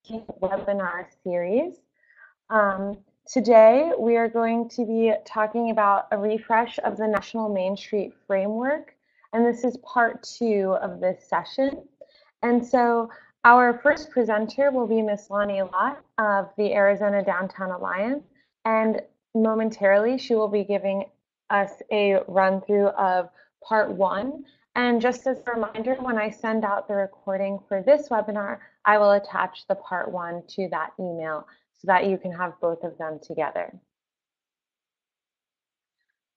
15th webinar series. Today we are going to be talking about a refresh of the National Main Street Framework, and this is part 2 of this session. And so our first presenter will be Ms. Lonnie Lott of the Arizona Downtown Alliance, and momentarily she will be giving us a run through of part 1. And just as a reminder, when I send out the recording for this webinar, I will attach the part 1 to that email so that you can have both of them together.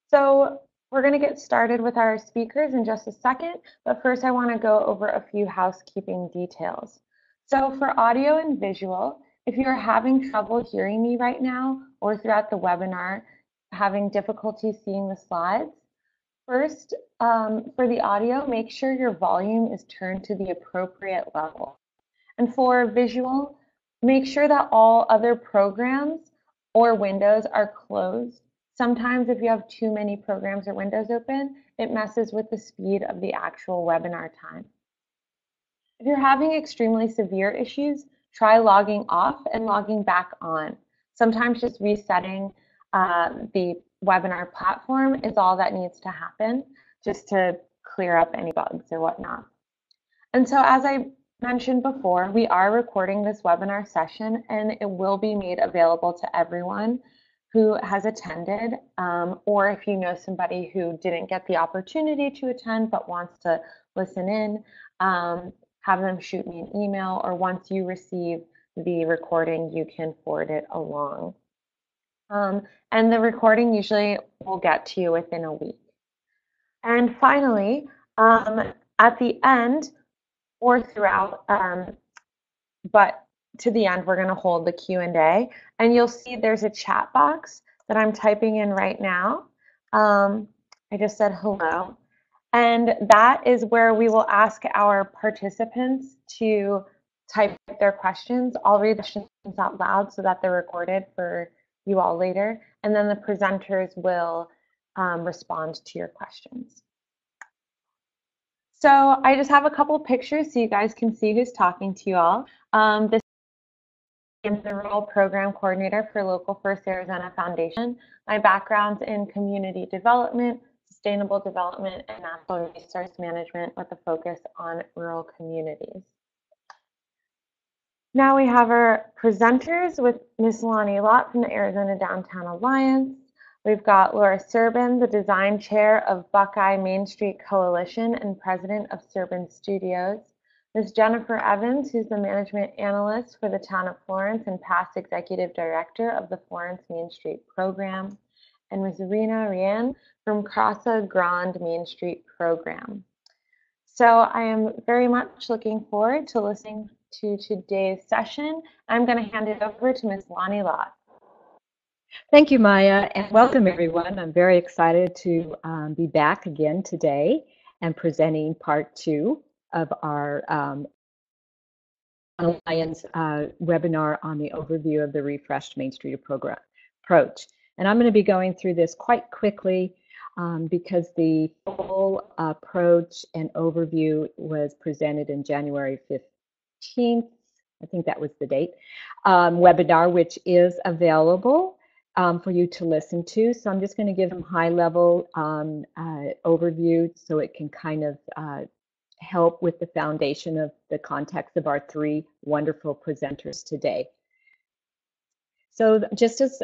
So we're going to get started with our speakers in just a second, but first I want to go over a few housekeeping details. So for audio and visual, if you're having trouble hearing me right now or throughout the webinar, having difficulty seeing the slides, first, for the audio, make sure your volume is turned to the appropriate level. And for visual, make sure that all other programs or windows are closed. Sometimes if you have too many programs or windows open, it messes with the speed of the actual webinar time. If you're having extremely severe issues, try logging off and logging back on. Sometimes just resetting the webinar platform is all that needs to happen just to clear up any bugs or whatnot. And so as I mentioned before, we are recording this webinar session and it will be made available to everyone who has attended, or if you know somebody who didn't get the opportunity to attend but wants to listen in, have them shoot me an email, or once you receive the recording, you can forward it along. And the recording usually will get to you within a week. And finally, at the end or throughout, but to the end, we're going to hold the Q&A, and you'll see there's a chat box that I'm typing in right now. I just said hello, and that is where we will ask our participants to type their questions. I'll read the questions out loud so that they're recorded for you all later, and then the presenters will respond to your questions. So I just have a couple pictures so you guys can see who's talking to you all. This is the Rural Program Coordinator for Local First Arizona Foundation. My background's in community development, sustainable development, and natural resource management with a focus on rural communities. Now we have our presenters with Ms. Lonnie Lott from the Arizona Downtown Alliance. We've got Laura Serbin, the Design Chair of BUCKEYE Main Street Coalition and President of Serbin Studios. Ms. Jennifer Evans, who's the Management Analyst for the Town of Florence and past Executive Director of the Florence Main Street Program. And Ms. Rena Rian from Casa Grande Main Street Program. So I am very much looking forward to listening to today's session. I'm going to hand it over to Ms. Lonnie Lott. Thank you, Maya, and welcome everyone. I'm very excited to be back again today and presenting part 2 of our Alliance webinar on the overview of the refreshed Main Street approach. And I'm going to be going through this quite quickly because the full approach and overview was presented in January 15th, I think that was the date, webinar, which is available for you to listen to. So I'm just going to give them high-level overview so it can kind of help with the foundation of the context of our 3 wonderful presenters today. So just as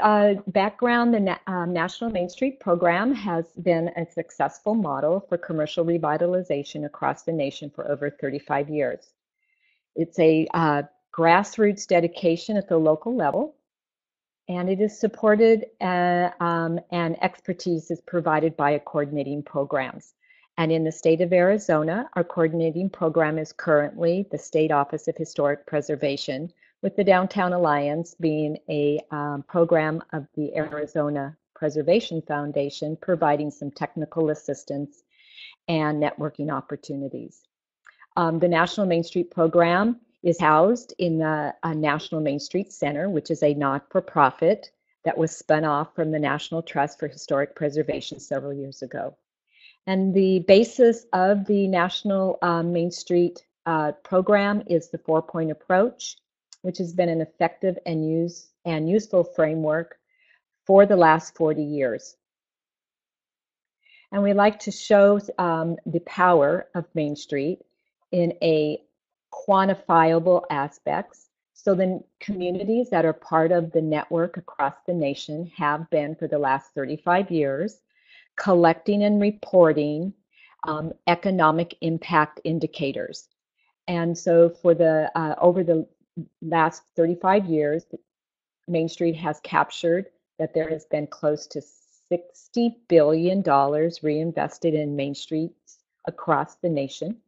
background, the National Main Street Program has been a successful model for commercial revitalization across the nation for over 35 years. It's a grassroots dedication at the local level, and it is supported and expertise is provided by a coordinating programs. And in the state of Arizona, our coordinating program is currently the State Office of Historic Preservation, with the Downtown Alliance being a program of the Arizona Preservation Foundation, providing some technical assistance and networking opportunities. The National Main Street Program is housed in the National Main Street Center, which is a not-for-profit that was spun off from the National Trust for Historic Preservation several years ago. And the basis of the National Main Street program is the 4-point approach. which has been an effective and useful framework for the last 40 years. And we like to show the power of Main Street in a quantifiable aspects. So the communities that are part of the network across the nation have been for the last 35 years collecting and reporting economic impact indicators. And so for the over the last 35 years, Main Street has captured that there has been close to $60 billion reinvested in Main Streets across the nation.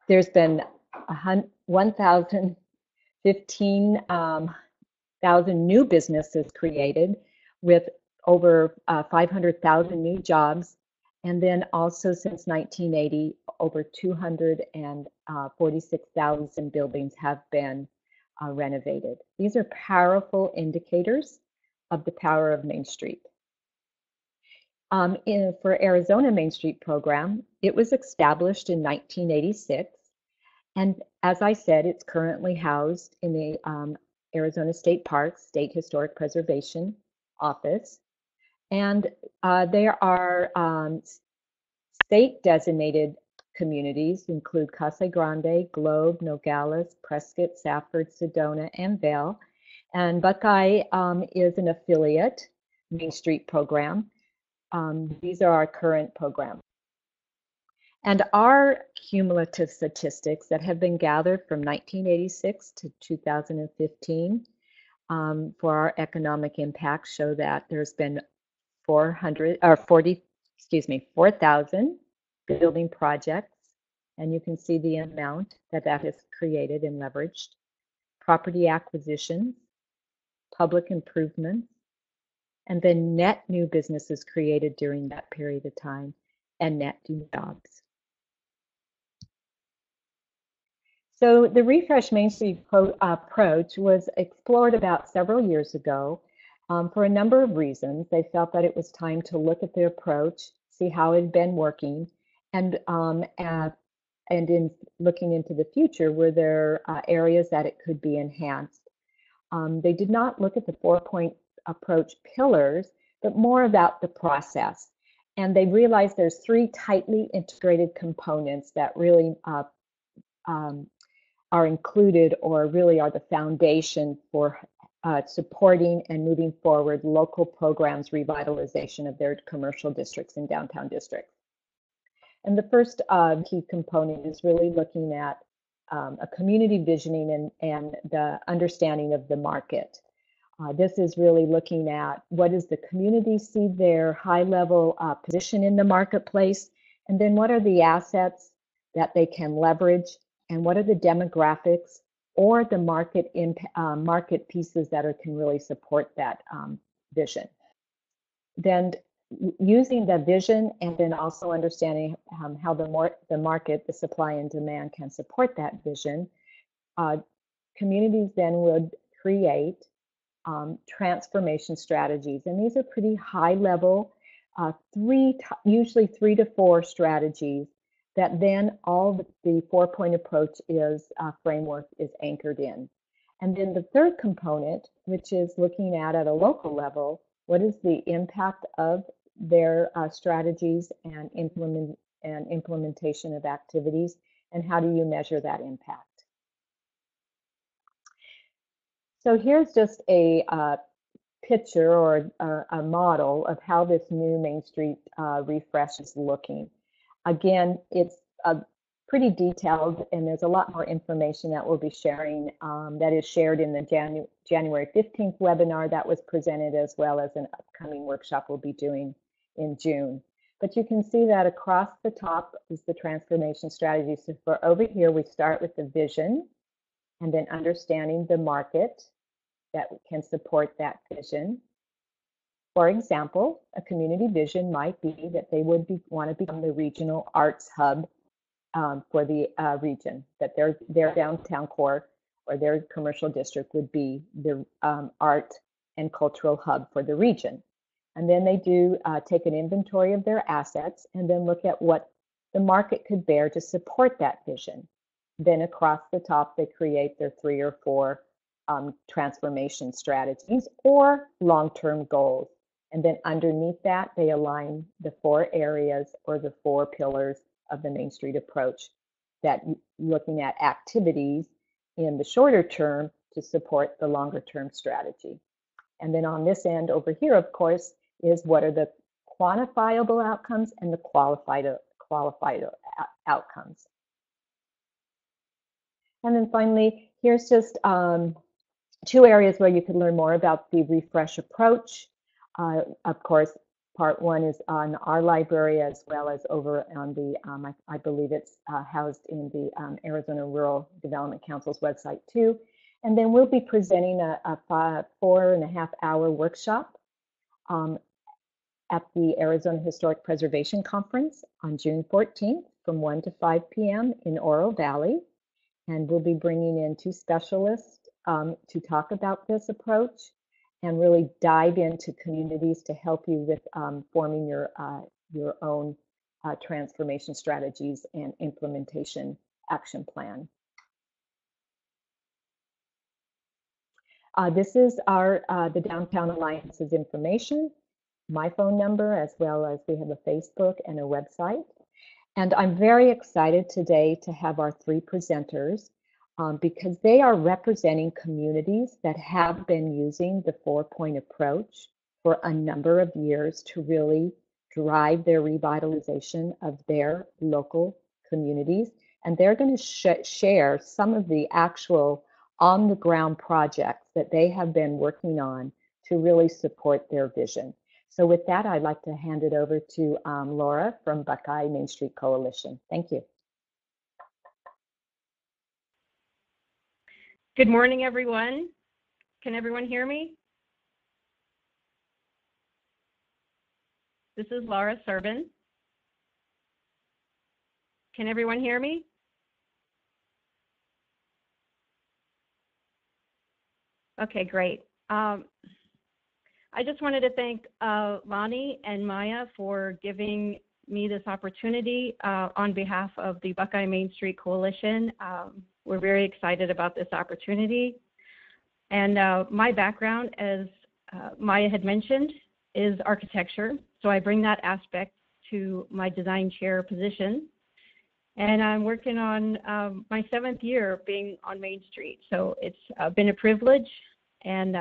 There's been 1,015,000 new businesses created with over 500,000 new jobs. And then also since 1980, over 246,000 buildings have been renovated. These are powerful indicators of the power of Main Street. For Arizona Main Street program, it was established in 1986. And as I said, it's currently housed in the Arizona State Parks State Historic Preservation Office. And there are state designated communities include Casa Grande, Globe, Nogales, Prescott, Safford, Sedona, and Vail. And BUCKEYE is an affiliate Main Street program. These are our current programs. And our cumulative statistics that have been gathered from 1986 to 2015 for our economic impact show that there's been 4,000 building projects, and you can see the amount that has created and leveraged, property acquisitions, public improvements, and then net new businesses created during that period of time and net new jobs. So the Refresh Main Street approach was explored about several years ago for a number of reasons. They felt that it was time to look at the approach, see how it had been working, and in looking into the future, were there areas that it could be enhanced. They did not look at the 4-point approach pillars, but more about the process. And they realized there's 3 tightly integrated components that really are included or really are the foundation for supporting and moving forward local programs revitalization of their commercial districts and downtown districts. And the first key component is really looking at a community visioning and the understanding of the market. This is really looking at what does the community see their high-level position in the marketplace, and then what are the assets that they can leverage, and what are the demographics or the market pieces that can really support that vision. Then using the vision and then also understanding how the market, the supply and demand can support that vision, communities then would create transformation strategies. And these are pretty high level, usually 3 to 4 strategies that then all the 4-point approach framework is anchored in. And then the third component, which is looking at a local level, what is the impact of their strategies and implementation of activities, and how do you measure that impact? So here's just a picture or a model of how this new Main Street refresh is looking. Again, it's pretty detailed, and there's a lot more information that we'll be sharing that is shared in the January 15th webinar that was presented, as well as an upcoming workshop we'll be doing in June. But you can see that across the top is the transformation strategy. So for over here, we start with the vision and then understanding the market that can support that vision. For example, a community vision might be that they would want to become the regional arts hub for the region, that their downtown core or their commercial district would be the art and cultural hub for the region. And then they do take an inventory of their assets and then look at what the market could bear to support that vision. Then across the top, they create their 3 or 4 transformation strategies or long-term goals. And then underneath that, they align the 4 areas or the 4 pillars of the Main Street approach, that looking at activities in the shorter term to support the longer term strategy. And then on this end over here, of course, is what are the quantifiable outcomes and the qualified outcomes. And then finally, here's just 2 areas where you can learn more about the refresh approach. Of course, part 1 is on our library, as well as over on the, I believe it's housed in the Arizona Rural Development Council's website too. And then we'll be presenting a 4.5-hour workshop at the Arizona Historic Preservation Conference on June 14th from 1 to 5 p.m. in Oro Valley. And we'll be bringing in 2 specialists to talk about this approach and really dive into communities to help you with forming your own transformation strategies and implementation action plan. This is the Downtown Alliance's information, my phone number, as well as we have a Facebook and a website. And I'm very excited today to have our 3 presenters because they are representing communities that have been using the 4-point approach for a number of years to really drive their revitalization of their local communities. And they're going to share some of the actual on-the-ground projects that they have been working on to really support their vision. So with that, I'd like to hand it over to Laura from BUCKEYE Main Street Coalition. Thank you. Good morning, everyone. Can everyone hear me? This is Laura Servin. Can everyone hear me? Okay, great. I just wanted to thank Lonnie and Maya for giving me this opportunity on behalf of the BUCKEYE Main Street Coalition. We're very excited about this opportunity. And my background, as Maya had mentioned, is architecture. So I bring that aspect to my design chair position. And I'm working on my 7th year being on Main Street. So it's been a privilege, and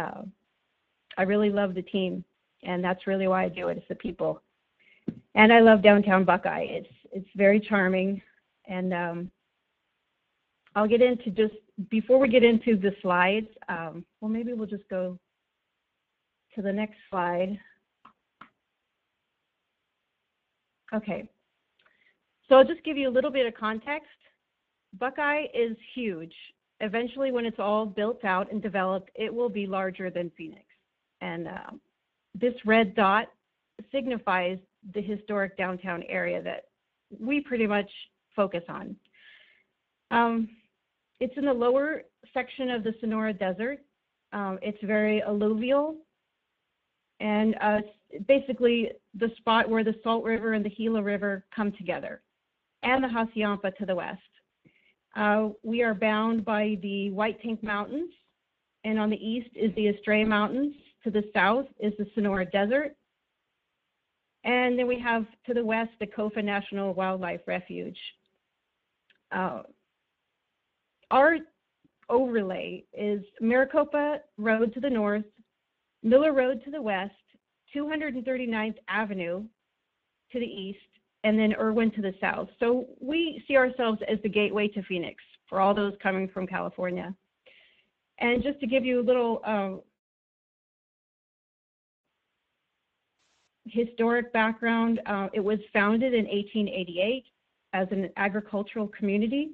I really love the team. And that's really why I do it, it's the people. And I love downtown BUCKEYE. It's very charming. And I'll get into just, before we get into the slides, well, maybe we'll just go to the next slide. Okay. So I'll just give you a little bit of context. BUCKEYE is huge. Eventually, when it's all built out and developed, it will be larger than Phoenix. And this red dot signifies the historic downtown area that we pretty much focus on. It's in the lower section of the Sonora Desert. It's very alluvial, and basically the spot where the Salt River and the Gila River come together, and the Hassayampa to the west. We are bound by the White Tank Mountains, and on the east is the Estrella Mountains. To the south is the Sonora Desert. And then we have to the west the Kofa National Wildlife Refuge. Our overlay is Maricopa Road to the north, Miller Road to the west, 239th Avenue to the east, and then Irwin to the south. So we see ourselves as the gateway to Phoenix for all those coming from California. And just to give you a little historic background, it was founded in 1888 as an agricultural community.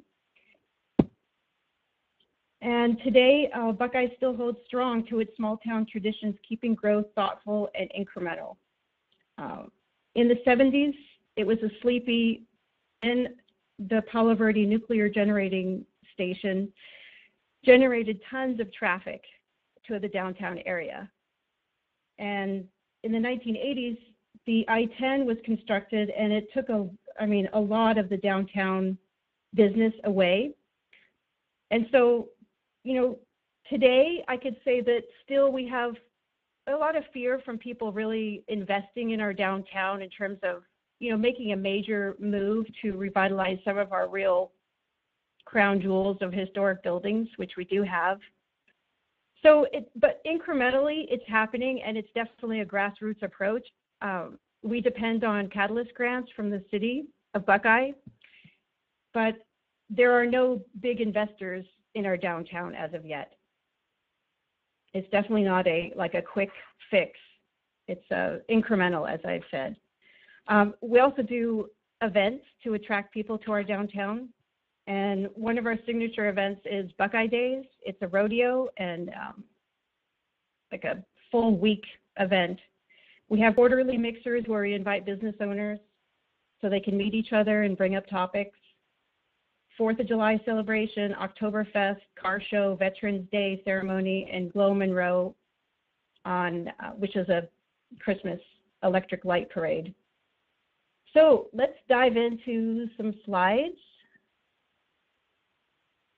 And today, BUCKEYE still holds strong to its small town traditions, keeping growth thoughtful and incremental. In the 70s, it was a sleepy, and the Palo Verde nuclear generating station generated tons of traffic to the downtown area. And in the 1980s, the I-10 was constructed, and it took a lot of the downtown business away. And so, today I could say that still we have a lot of fear from people really investing in our downtown in terms of, making a major move to revitalize some of our real crown jewels of historic buildings, which we do have. So, but incrementally it's happening, and it's definitely a grassroots approach. We depend on catalyst grants from the city of Buckeye, but there are no big investors in our downtown as of yet. It's definitely not a quick fix. It's incremental, as I've said. We also do events to attract people to our downtown. And one of our signature events is Buckeye Days. It's a rodeo and like a full week event. We have quarterly mixers where we invite business owners so they can meet each other and bring up topics. 4th of July celebration, Oktoberfest, car show, Veterans Day ceremony, and Glow Monroe which is a Christmas electric light parade. So let's dive into some slides.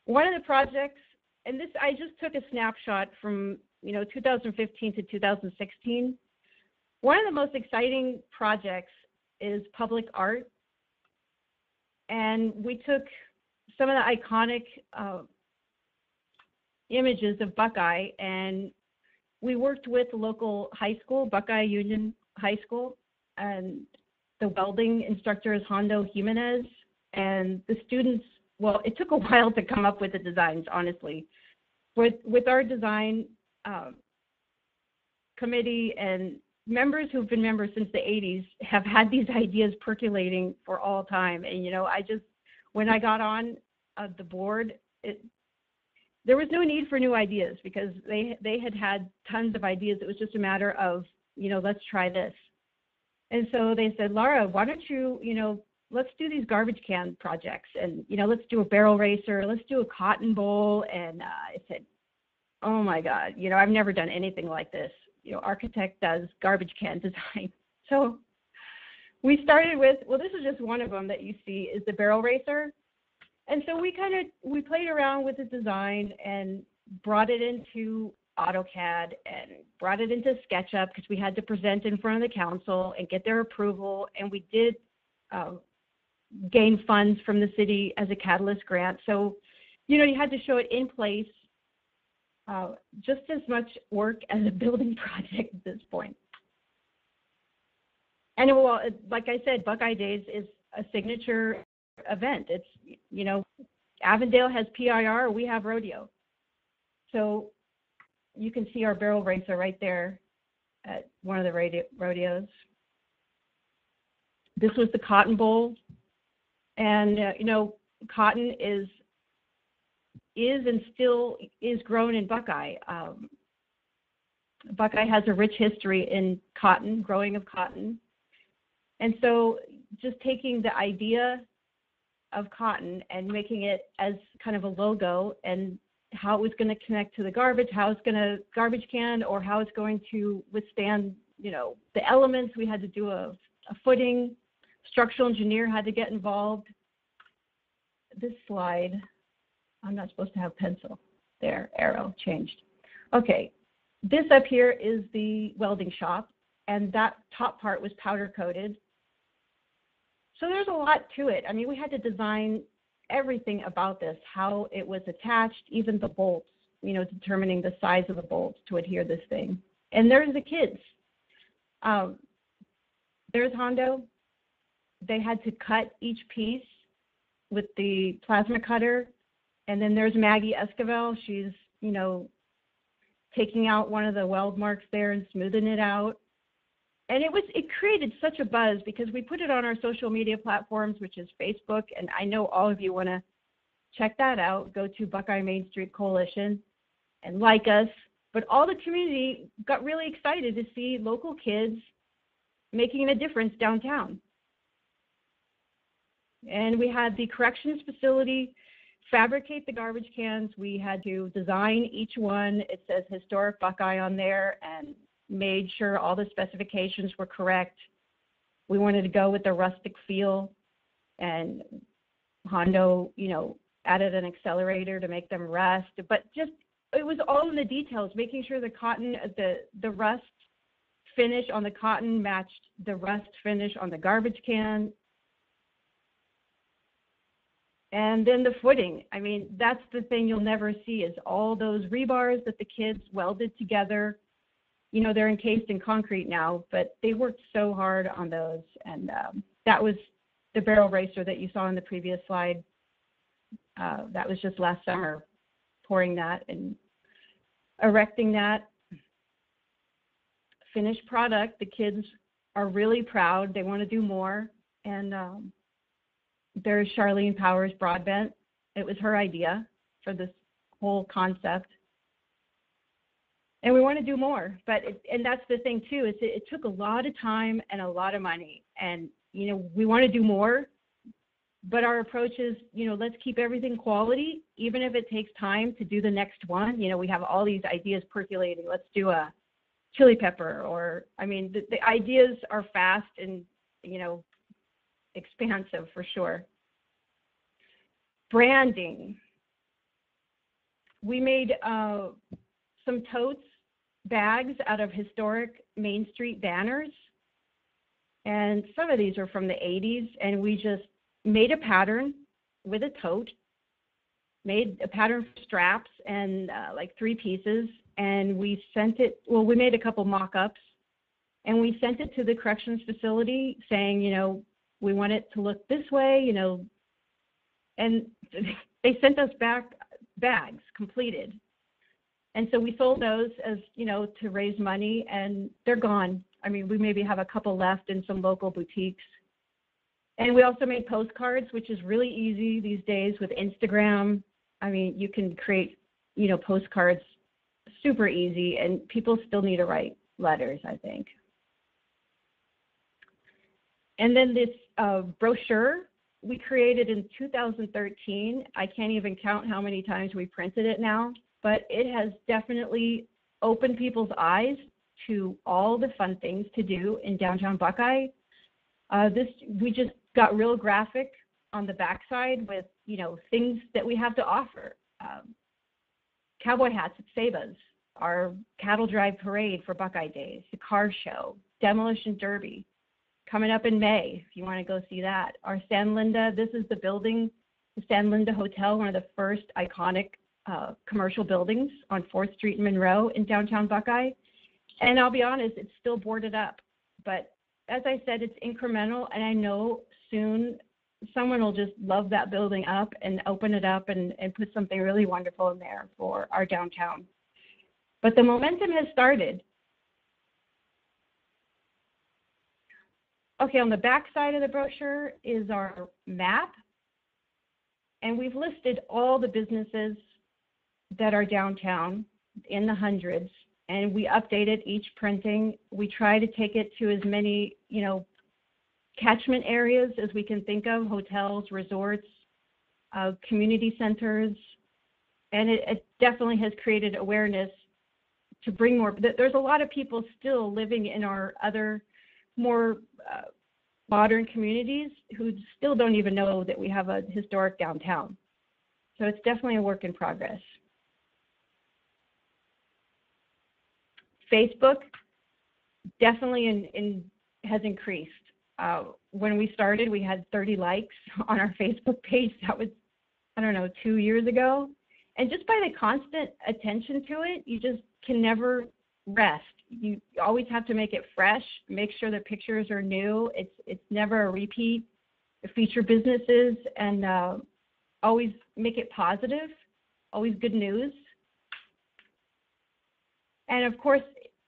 One of the projects, and this I just took a snapshot from 2015 to 2016. One of the most exciting projects is public art, and we took some of the iconic images of Buckeye, and we worked with the local high school, Buckeye Union High School, and the welding instructor is Hondo Jimenez, and the students, well, it took a while to come up with the designs, honestly. With our design committee and members who've been members since the 80s have had these ideas percolating for all time. And, when I got on the board, there was no need for new ideas because they had tons of ideas. It was just a matter of, let's try this. And so they said, Laura, why don't you, let's do these garbage can projects, and, let's do a barrel racer, let's do a cotton bowl. And I said, oh my God, I've never done anything like this. Architect does garbage can design. So we started with, this is just one of them that you see is the barrel racer. And so we played around with the design and brought it into AutoCAD and brought it into SketchUp because we had to present in front of the council and get their approval. And we did gain funds from the city as a catalyst grant. So, you had to show it in place, just as much work as a building project at this point. And well, like I said, Buckeye Days is a signature event. It's, Avondale has PIR, we have rodeo. So you can see our barrel racer right there at one of the rodeos. This was the Cotton Bowl. And, cotton is and still is grown in Buckeye. Buckeye has a rich history in cotton, growing of cotton. And so just taking the idea of cotton and making it as kind of a logo and how it was going to connect to the garbage, how it's going to garbage can, or how it's going to withstand, the elements. We had to do a footing. Structural engineer had to get involved. This slide, I'm not supposed to have pencil. There, arrow changed. Okay, this up here is the welding shop, and that top part was powder coated. So there's a lot to it. I mean, we had to design everything about this, how it was attached, even the bolts, determining the size of the bolts to adhere this thing. And there's the kids. There's Hondo. They had to cut each piece with the plasma cutter. And then there's Maggie Esquivel. She's, taking out one of the weld marks there and smoothing it out. And it created such a buzz because we put it on our social media platforms, which is Facebook. And I know all of you want to check that out. Go to Buckeye MainStreet Coalition and like us. But all the community got really excited to see local kids making a difference downtown. And we had the corrections facility fabricate the garbage cans. We had to design each one. It says Historic Buckeye on there and made sure all the specifications were correct. We wanted to go with the rustic feel, and Hondo, added an accelerator to make them rust, but just, it was all in the details, making sure the cotton, the rust finish on the cotton matched the rust finish on the garbage can. And then the footing. I mean, that's the thing you'll never see, is all those rebars that the kids welded together. You know, they're encased in concrete now, but they worked so hard on those. And that was the barrel racer that you saw in the previous slide. That was just last summer, pouring that and erecting that finished product. The kids are really proud. They want to do more. And there's Charlene Powers Broadbent. It was her idea for this whole concept. And we want to do more. And that's the thing too, is it took a lot of time and a lot of money. And, you know, we want to do more, but our approach is, you know, let's keep everything quality, even if it takes time to do the next one. You know, we have all these ideas percolating. Let's do a chili pepper, or, I mean, the ideas are fast and, you know, expansive for sure. Branding. We made some totes, bags out of historic MainStreet banners. And some of these are from the 80s, and we just made a pattern with a tote, made a pattern for straps and like 3 pieces, and we sent it, well, we made a couple mock-ups, and we sent it to the corrections facility saying, you know, we want it to look this way, you know, and they sent us back bags completed. And so we sold those as, you know, to raise money, and they're gone. I mean, we maybe have a couple left in some local boutiques. And we also made postcards, which is really easy these days with Instagram. I mean, you can create, you know, postcards super easy, and people still need to write letters, I think. And then this brochure we created in 2013. I can't even count how many times we printed it now, but it has definitely opened people's eyes to all the fun things to do in downtown Buckeye. We just got real graphic on the backside with, you know, things that we have to offer. Cowboy hats at Saba's, our cattle drive parade for Buckeye Days, the car show, demolition derby, coming up in May, if you want to go see that. Our San Linda, this is the building, the San Linda Hotel, one of the first iconic commercial buildings on 4th Street and Monroe in downtown Buckeye. And I'll be honest, it's still boarded up. But as I said, it's incremental, and I know soon someone will just love that building up and open it up and put something really wonderful in there for our downtown. But the momentum has started. Okay, on the back side of the brochure is our map, and we've listed all the businesses that are downtown in the hundreds, and we updated each printing. We try to take it to as many, you know, catchment areas as we can think of, hotels, resorts, community centers, and it definitely has created awareness to bring more. There's a lot of people still living in our other more modern communities who still don't even know that we have a historic downtown. So it's definitely a work in progress. Facebook definitely has increased. When we started, we had 30 likes on our Facebook page. That was, I don't know, 2 years ago. And just by the constant attention to it, you just can never rest. You always have to make it fresh, make sure the pictures are new. It's never a repeat. Feature businesses and always make it positive, always good news. And of course,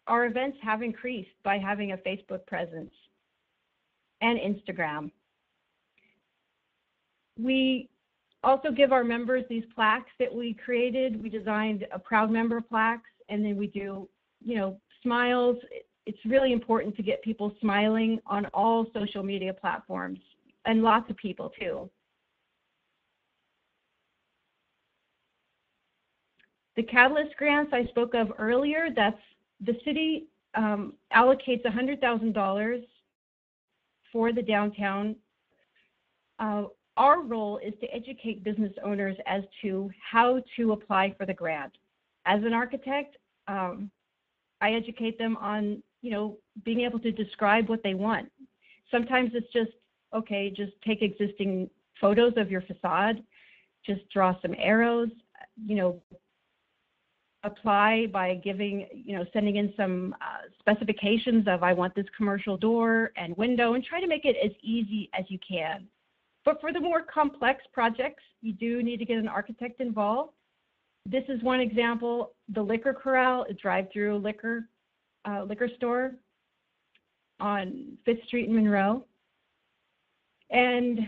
our events have increased by having a Facebook presence and Instagram. We also give our members these plaques that we created. We designed a proud member plaques, and then we do, you know, smiles. It's really important to get people smiling on all social media platforms, and lots of people too. The Catalyst grants I spoke of earlier, that's the city allocates $100,000 for the downtown. our role is to educate business owners as to how to apply for the grant. As an architect, I educate them on, being able to describe what they want. Sometimes it's just, okay, just take existing photos of your facade, just draw some arrows, apply by giving, sending in some specifications of I want this commercial door and window, and try to make it as easy as you can. But for the more complex projects, you do need to get an architect involved. This is one example, the Liquor Corral, a drive-through liquor store on 5th Street in Monroe. And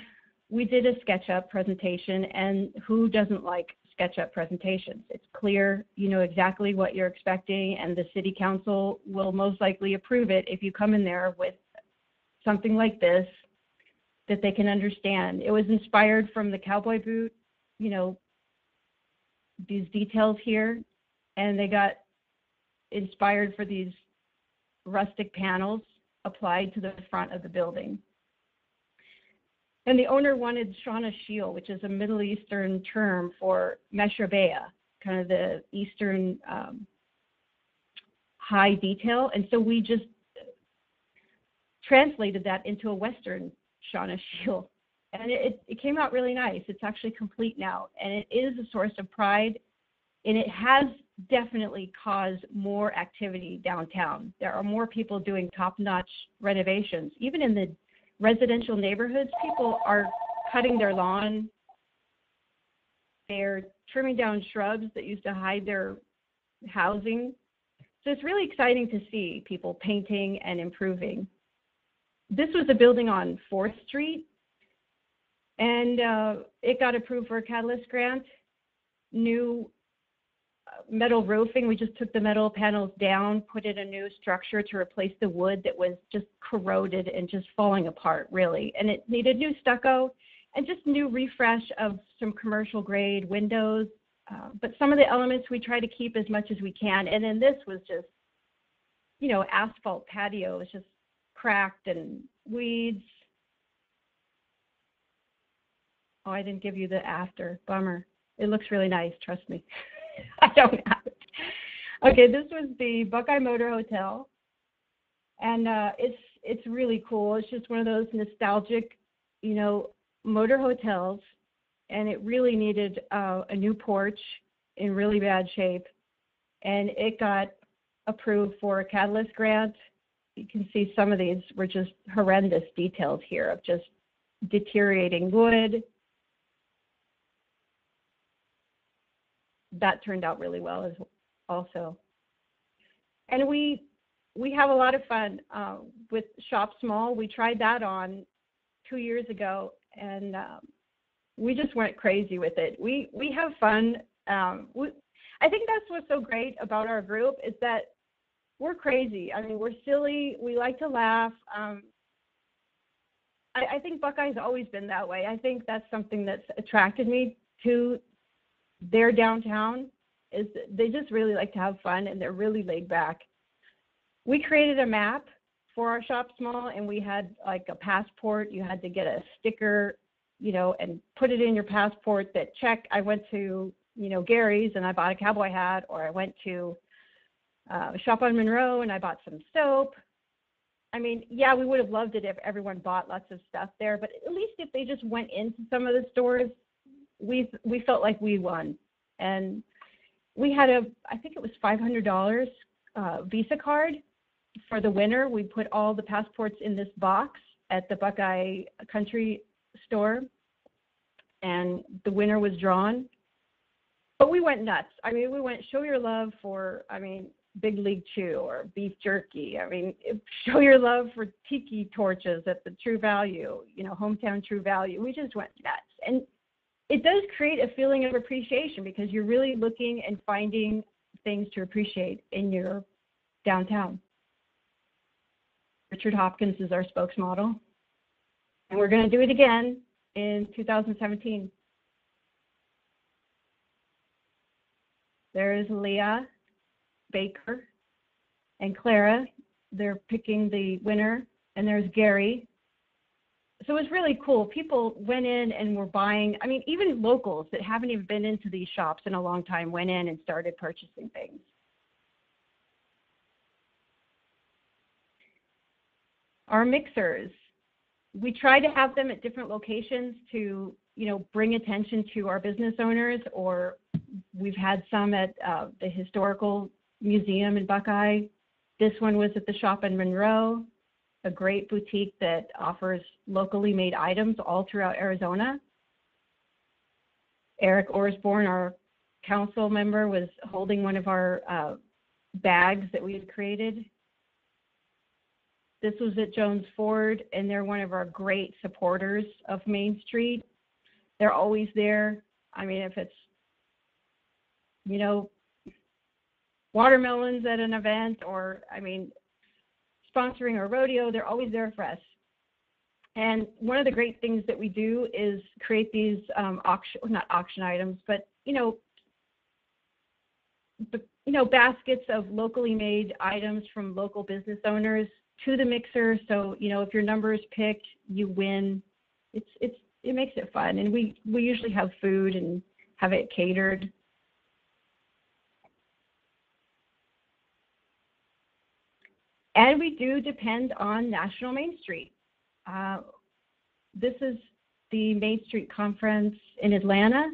we did a SketchUp presentation, and who doesn't like SketchUp presentations? It's clear, you know exactly what you're expecting, and the city council will most likely approve it if you come in there with something like this that they can understand. It was inspired from the cowboy boot, these details here, and they got inspired for these rustic panels applied to the front of the building. And the owner wanted Shana Shiel, which is a Middle Eastern term for Meshrabea, kind of the Eastern high detail. And so we just translated that into a Western Shana Shiel. And it came out really nice. It's actually complete now. And it is a source of pride. And it has definitely caused more activity downtown. There are more people doing top-notch renovations. Even in the residential neighborhoods, people are cutting their lawn. They're trimming down shrubs that used to hide their housing. So it's really exciting to see people painting and improving. This was a building on 4th Street, and it got approved for a Catalyst grant. New metal roofing. We just took the metal panels down, put in a new structure to replace the wood that was just corroded and just falling apart, really. And it needed new stucco and just new refresh of some commercial grade windows. But some of the elements we try to keep as much as we can. And then this was just, asphalt patio. It was just cracked and weeds. Oh, I didn't give you the after. Bummer. It looks really nice, trust me. I don't have it. Okay, this was the BUCKEYE Motor Hotel, and it's really cool. It's just one of those nostalgic, motor hotels, and it really needed a new porch in really bad shape, and it got approved for a Catalyst grant. You can see some of these were just horrendous details here of just deteriorating wood. That turned out really well as also. And we have a lot of fun with Shop Small. We tried that on 2 years ago, and we just went crazy with it. We have fun. I think that's what's so great about our group is that we're crazy. I mean, we're silly. We like to laugh. I think BUCKEYE's always been that way. I think that's something that's attracted me to their downtown, is they just really like to have fun, and they're really laid back. We created a map for our Shop Small, and we had like a passport. You had to get a sticker, and put it in your passport that I went to, Gary's and I bought a cowboy hat, or I went to Shop on Monroe and I bought some soap. I mean, yeah, we would have loved it if everyone bought lots of stuff there, but at least if they just went into some of the stores, we felt like we won. And we had I think it was $500 Visa card for the winner. We put all the passports in this box at the BUCKEYE Country store, and the winner was drawn. But we went nuts. I mean, we went show your love for, Big League Chew or beef jerky. Show your love for tiki torches at the True Value, hometown True Value. We just went nuts. And it does create a feeling of appreciation because you're really looking and finding things to appreciate in your downtown. Richard Hopkins is our spokesmodel, and we're going to do it again in 2017. There's Leah, Baker, and Clara. They're picking the winner, and there's Gary. So it was really cool. People went in and were buying. I mean, even locals that haven't even been into these shops in a long time went in and started purchasing things. Our mixers, we try to have them at different locations to, bring attention to our business owners, or we've had some at the Historical Museum in Buckeye. This one was at the shop in Monroe, a great boutique that offers locally made items all throughout Arizona. Eric Orsborn, our council member, was holding one of our bags that we had created. This was at Jones Ford, and they're one of our great supporters of Main Street. They're always there. I mean, if it's, watermelons at an event, or, sponsoring a rodeo, they're always there for us. And one of the great things that we do is create these not auction items, but, baskets of locally made items from local business owners to the mixer. So, if your number is picked, you win. It makes it fun. And we usually have food and have it catered. And we do depend on National Main Street. This is the Main Street Conference in Atlanta,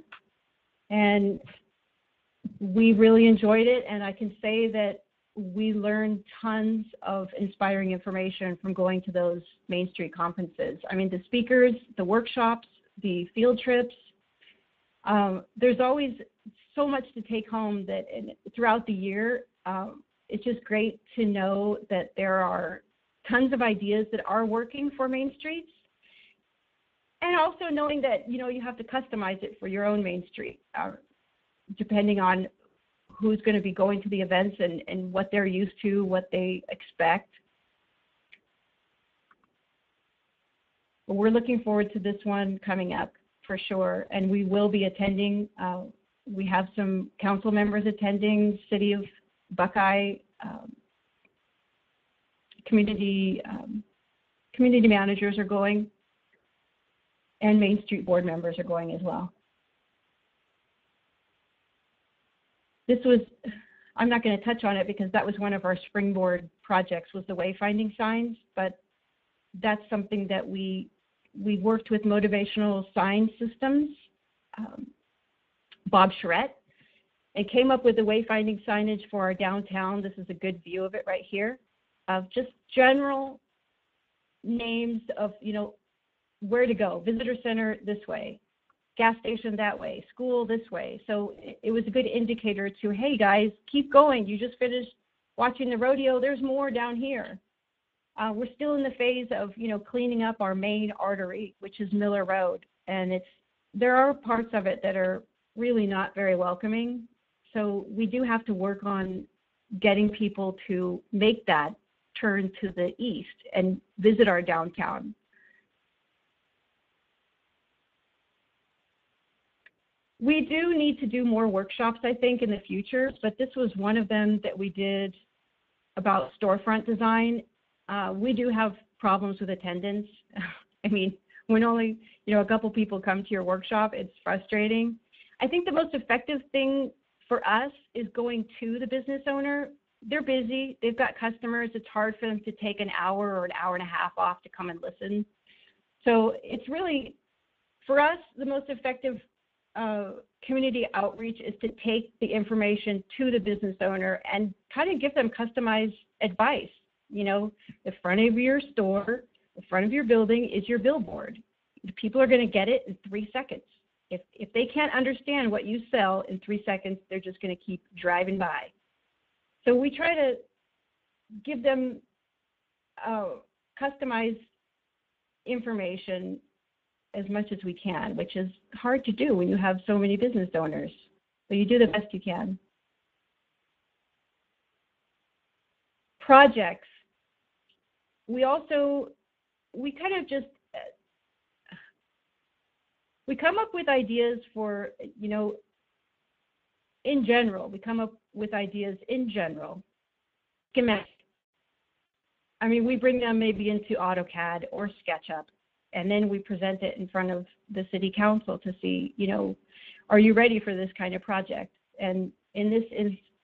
and we really enjoyed it. And I can say that we learned tons of inspiring information from going to those Main Street conferences. I mean, the speakers, the workshops, the field trips, there's always so much to take home that throughout the year, it's just great to know that there are tons of ideas that are working for Main Streets. And also knowing that, you have to customize it for your own Main Street, depending on who's going to be going to the events and what they're used to, what they expect. But we're looking forward to this one coming up for sure. And we will be attending. We have some council members attending, City of Buckeye, community managers are going, and Main Street board members are going as well. This was, I'm not going to touch on it because that was one of our springboard projects, was the wayfinding signs, but that's something that we worked with Motivational Sign Systems, Bob Charette, and came up with the wayfinding signage for our downtown. This is a good view of it right here, of just general names of, where to go. Visitor center this way, gas station that way, school this way. So it was a good indicator to, hey guys, keep going. You just finished watching the rodeo. There's more down here. We're still in the phase of, cleaning up our main artery, which is Miller Road. And there are parts of it that are really not very welcoming. So we do have to work on getting people to make that turn to the east and visit our downtown. We do need to do more workshops, I think, in the future, but this was one of them that we did about storefront design. We do have problems with attendance. I mean, when only, a couple people come to your workshop, it's frustrating. I think the most effective thing for us is going to the business owner. They're busy, they've got customers. It's hard for them to take an hour or an hour and a half off to come and listen. So it's really, for us, the most effective community outreach is to take the information to the business owner and kind of give them customized advice. The front of your store, the front of your building is your billboard. People are going to get it in 3 seconds. If they can't understand what you sell in 3 seconds, they're just going to keep driving by. So we try to give them customized information as much as we can, which is hard to do when you have so many business owners. So you do the best you can. Projects. We kind of just, we come up with ideas for, in general. We come up with ideas in general. Schematic. I mean, we bring them maybe into AutoCAD or SketchUp. and then we present it in front of the city council to see, are you ready for this kind of project? And in this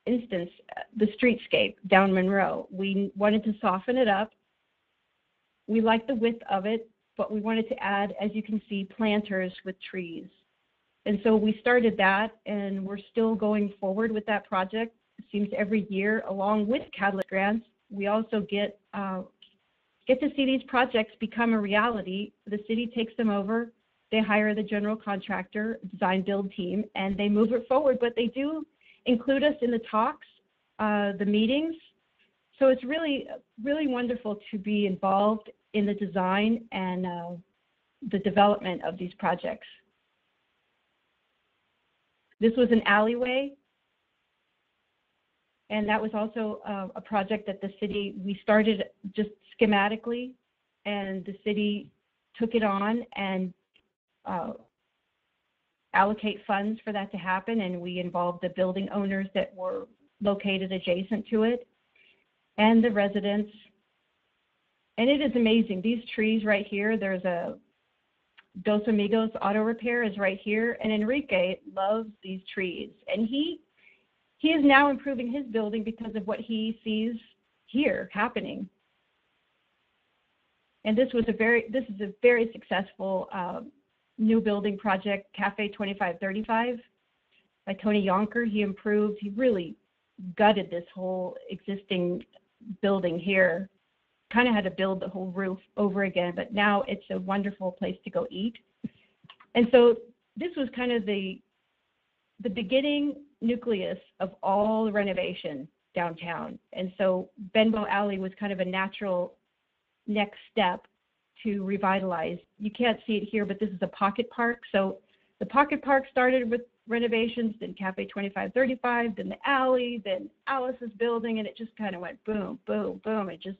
instance, the streetscape down Monroe, we wanted to soften it up. We liked the width of it, but we wanted to add, as you can see, planters with trees. And so we started that, and we're still going forward with that project. It seems every year, along with Catalyst grants, we also get to see these projects become a reality. The city takes them over, they hire the general contractor, design build team, and they move it forward. But they do include us in the talks, the meetings. So it's really, really wonderful to be involved in the design and the development of these projects. This was an alleyway, and that was also a project that the city, we started just schematically, and the city took it on and allocate funds for that to happen, and we involved the building owners that were located adjacent to it and the residents. And it is amazing. These trees right here, there's a Dos Amigos Auto Repair is right here, and Enrique loves these trees. And he is now improving his building because of what he sees here happening. And this is a very successful new building project, Cafe 2535 by Tony Yonker. He improved, he really gutted this whole existing building here. Kind of had to build the whole roof over again, but now it's a wonderful place to go eat. And so this was kind of the beginning nucleus of all the renovation downtown. And so Benbow Alley was kind of a natural next step to revitalize. You can't see it here, but this is a pocket park. So the pocket park started with renovations, then Cafe 2535, then the alley, then Alice's building, and it just kind of went boom, boom, boom. It just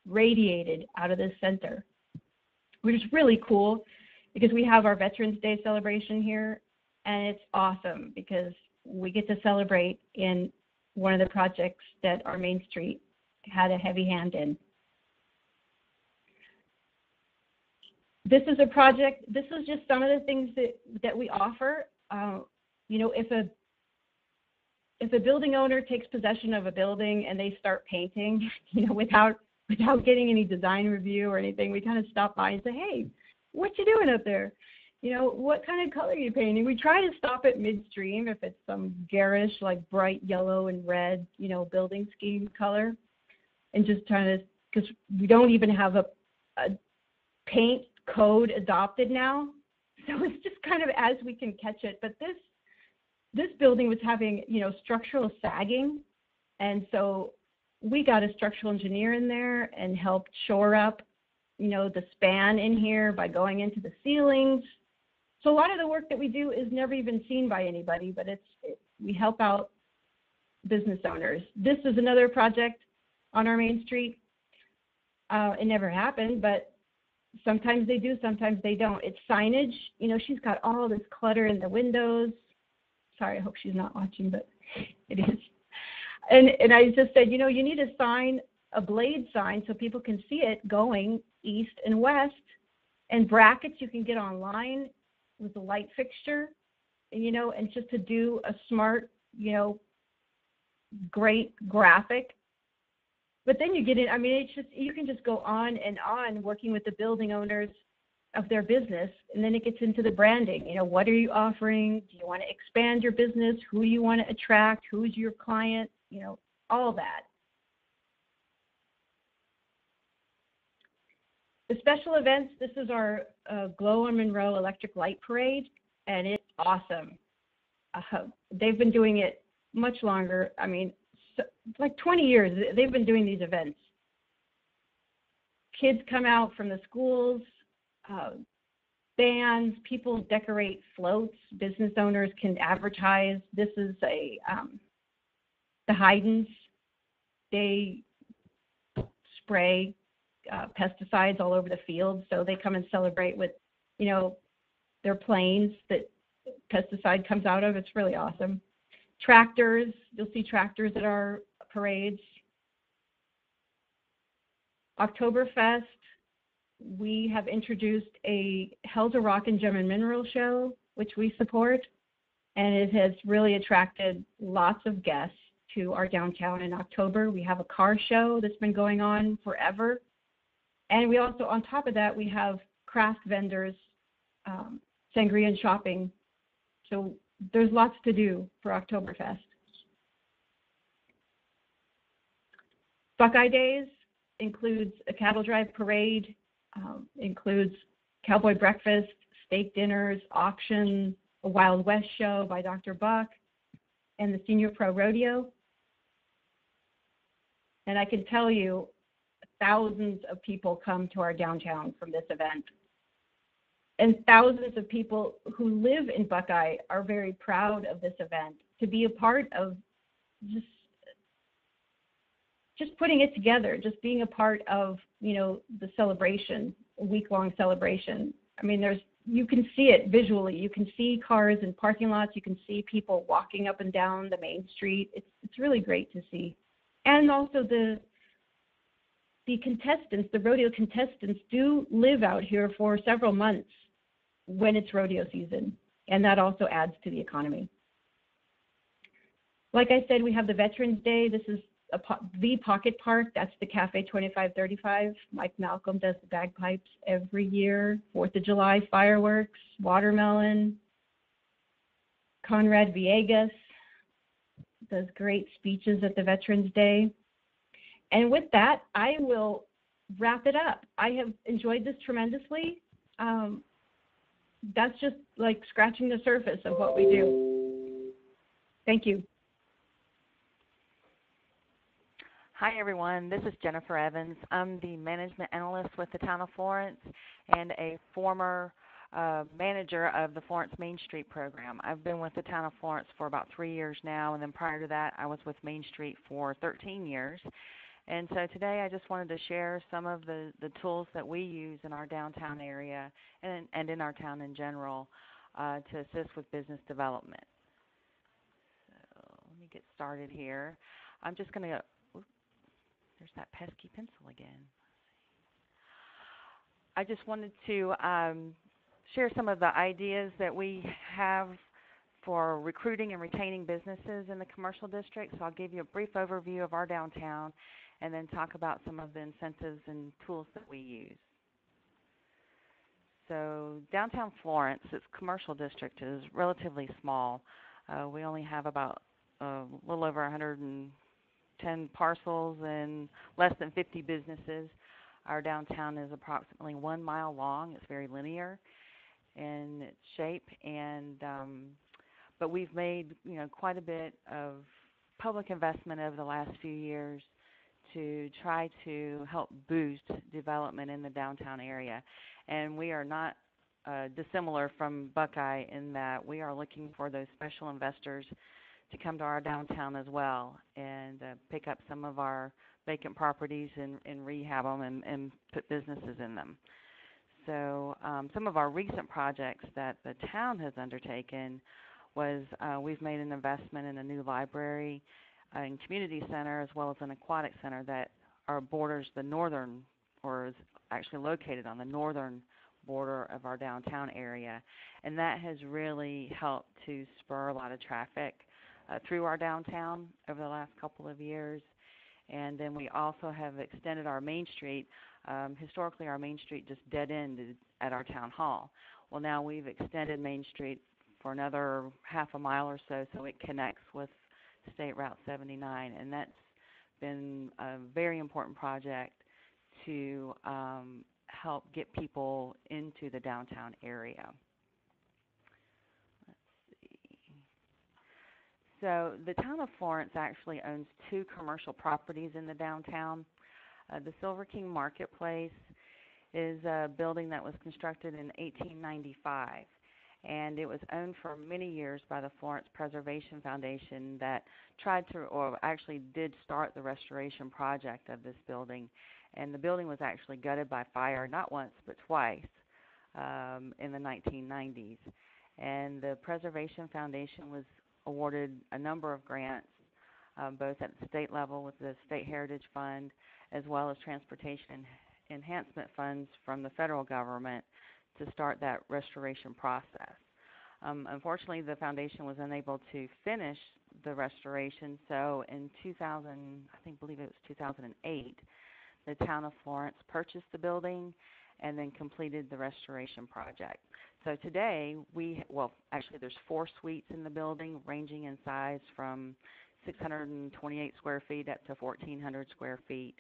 radiated out of this center, which is really cool because we have our Veterans Day celebration here, and it's awesome because we get to celebrate in one of the projects that our MainStreet had a heavy hand in. This is a project, this is just some of the things that we offer. If a building owner takes possession of a building and they start painting, without getting any design review or anything, we kind of stop by and say, hey, what you doing up there? What kind of color are you painting? We try to stop at midstream if it's some garish, like bright yellow and red, building scheme color, and just trying to, because we don't even have a paint code adopted now. So it's just kind of as we can catch it. But this building was having, structural sagging. And so we got a structural engineer in there and helped shore up, the span in here by going into the ceilings. So a lot of the work that we do is never even seen by anybody, but we help out business owners. This is another project on our MainStreet. It never happened, but sometimes they do, sometimes they don't. It's signage. She's got all this clutter in the windows. Sorry, I hope she's not watching, but it is. And I just said, you need a sign, a blade sign, so people can see it going east and west, and brackets you can get online with a light fixture, and just to do a smart, great graphic. But then you get it. I mean, it's just, you can just go on and on working with the building owners of their business, and then it gets into the branding. What are you offering? Do you want to expand your business? Who do you want to attract? Who's your client? All that. The special events, this is our Glow on Monroe Electric Light Parade, and it's awesome. They've been doing it much longer. I mean, like 20 years, they've been doing these events. Kids come out from the schools, bands, people decorate floats, business owners can advertise. This is the Haydens. They spray pesticides all over the field, so they come and celebrate with, their planes that pesticide comes out of. It's really awesome. Tractors, you'll see tractors at our parades. Oktoberfest, we have introduced a Hell's a Rockin' Gem and Mineral Show, which we support, and it has really attracted lots of guests to our downtown. In October, we have a car show that's been going on forever. And we also, on top of that, we have craft vendors, sangria and shopping. So there's lots to do for Oktoberfest. Buckeye Days includes a cattle drive parade, includes cowboy breakfast, steak dinners, auction, a Wild West show by Dr. Buck, and the Senior Pro Rodeo. And I can tell you, thousands of people come to our downtown from this event. And thousands of people who live in Buckeye are very proud of this event, to be a part of just putting it together, just being a part of, you know, the celebration, a week-long celebration. I mean, you can see it visually. You can see cars in parking lots. You can see people walking up and down the main street. It's really great to see. And also the contestants, the rodeo contestants, do live out here for several months when it's rodeo season, and that also adds to the economy. Like I said, we have the Veterans Day. This is the Pocket Park. That's the Cafe 2535. Mike Malcolm does the bagpipes every year. 4th of July fireworks, watermelon. Conrad Villegas does great speeches at the Veterans Day. And with that, I will wrap it up. I have enjoyed this tremendously. That's just like scratching the surface of what we do. Thank you. Hi, everyone. This is Jennifer Evans. I'm the management analyst with the town of Florence and a former manager of the Florence Main Street program. I've been with the town of Florence for about 3 years now, and then prior to that, I was with Main Street for 13 years. And so today I just wanted to share some of the tools that we use in our downtown area and in our town in general to assist with business development. So let me get started here. I'm just going to go, there's that pesky pencil again. I just wanted to share some of the ideas that we have for recruiting and retaining businesses in the commercial district. So I'll give you a brief overview of our downtown and then talk about some of the incentives and tools that we use. So downtown Florence, its commercial district is relatively small. We only have about a little over 110 parcels and less than 50 businesses. Our downtown is approximately 1 mile long. It's very linear in its shape, and but we've made quite a bit of public investment over the last few years to try to help boost development in the downtown area. And we are not dissimilar from Buckeye in that we are looking for those special investors to come to our downtown as well and pick up some of our vacant properties and rehab them and put businesses in them. So some of our recent projects that the town has undertaken was we've made an investment in a new library and community center as well as an aquatic center that borders the northern, or is actually located on the northern border of our downtown area. And that has really helped to spur a lot of traffic through our downtown over the last couple of years. And then we also have extended our Main Street. Historically, our Main Street just dead-ended at our town hall. Well, now we've extended Main Street for another half a mile or so, so it connects with State Route 79, and that's been a very important project to help get people into the downtown area. Let's see. So the town of Florence actually owns 2 commercial properties in the downtown. The Silver King Marketplace is a building that was constructed in 1895. And it was owned for many years by the Florence Preservation Foundation that tried to, or actually did start the restoration project of this building. And the building was actually gutted by fire not once but twice in the 1990s. And the Preservation Foundation was awarded a number of grants, both at the state level with the State Heritage Fund, as well as transportation enhancement funds from the federal government to start that restoration process. Unfortunately, the foundation was unable to finish the restoration, so in 2008, the town of Florence purchased the building and then completed the restoration project. So today, actually there's 4 suites in the building, ranging in size from 628 square feet up to 1,400 square feet.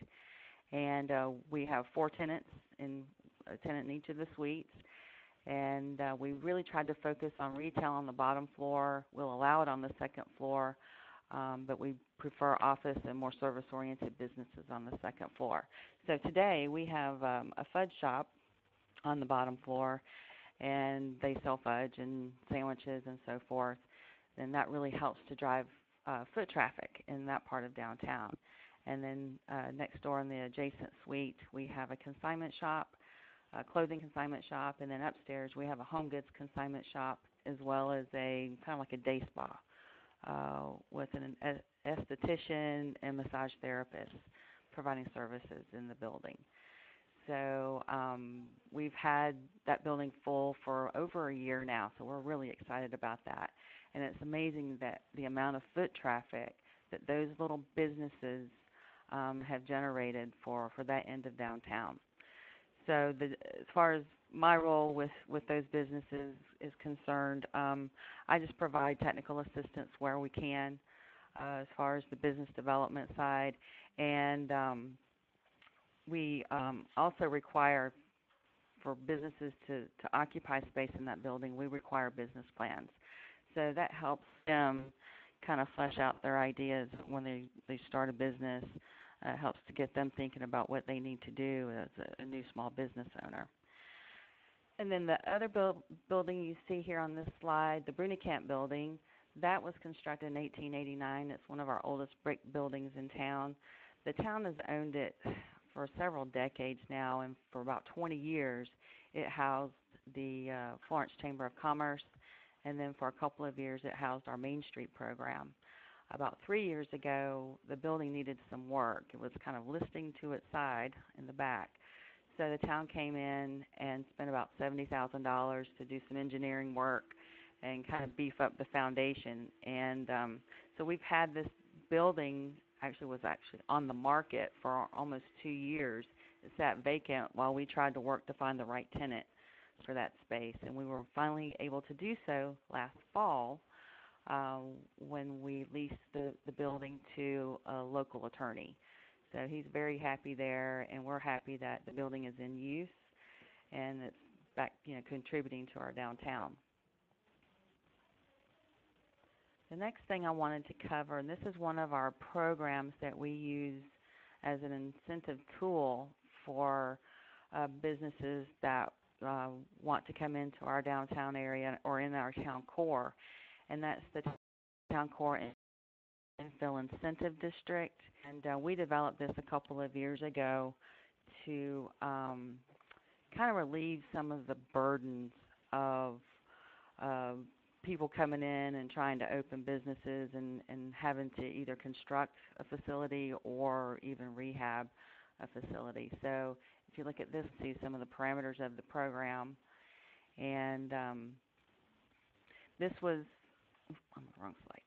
And we have 4 tenants, a tenant in each of the suites. And we really tried to focus on retail on the bottom floor. We'll allow it on the second floor, but we prefer office and more service-oriented businesses on the second floor. So today we have a fudge shop on the bottom floor, and they sell fudge and sandwiches and so forth. And that really helps to drive foot traffic in that part of downtown. And then next door in the adjacent suite, we have a consignment shop, a clothing consignment shop, and then upstairs we have a home goods consignment shop, as well as a kind of like a day spa with an esthetician and massage therapist providing services in the building. So we've had that building full for over a year now, so we're really excited about that. And it's amazing that the amount of foot traffic that those little businesses have generated for that end of downtown. So as far as my role with those businesses is concerned, I just provide technical assistance where we can as far as the business development side. And we also require for businesses to occupy space in that building, we require business plans. So that helps them kind of flesh out their ideas when they start a business. Helps to get them thinking about what they need to do as a new small business owner. And then the other building you see here on this slide, the Brunikamp building, that was constructed in 1889. It's one of our oldest brick buildings in town. The town has owned it for several decades now, and for about 20 years it housed the Florence Chamber of Commerce, and then for a couple of years it housed our MainStreet program. About 3 years ago, the building needed some work. It was kind of listing to its side in the back. So the town came in and spent about $70,000 to do some engineering work and kind of beef up the foundation. And so we've had this building was actually on the market for almost 2 years. It sat vacant while we tried to work to find the right tenant for that space. And we were finally able to do so last fall when we leased the building to a local attorney. So he's very happy there, and we're happy that the building is in use and it's back, contributing to our downtown. The next thing I wanted to cover, and this is one of our programs that we use as an incentive tool for businesses that want to come into our downtown area or in our town core, and that's the Town Core Infill Incentive District. And we developed this a couple of years ago to kind of relieve some of the burdens of people coming in and trying to open businesses and having to either construct a facility or even rehab a facility. So if you look at this, see some of the parameters of the program. And this was on the wrong slide.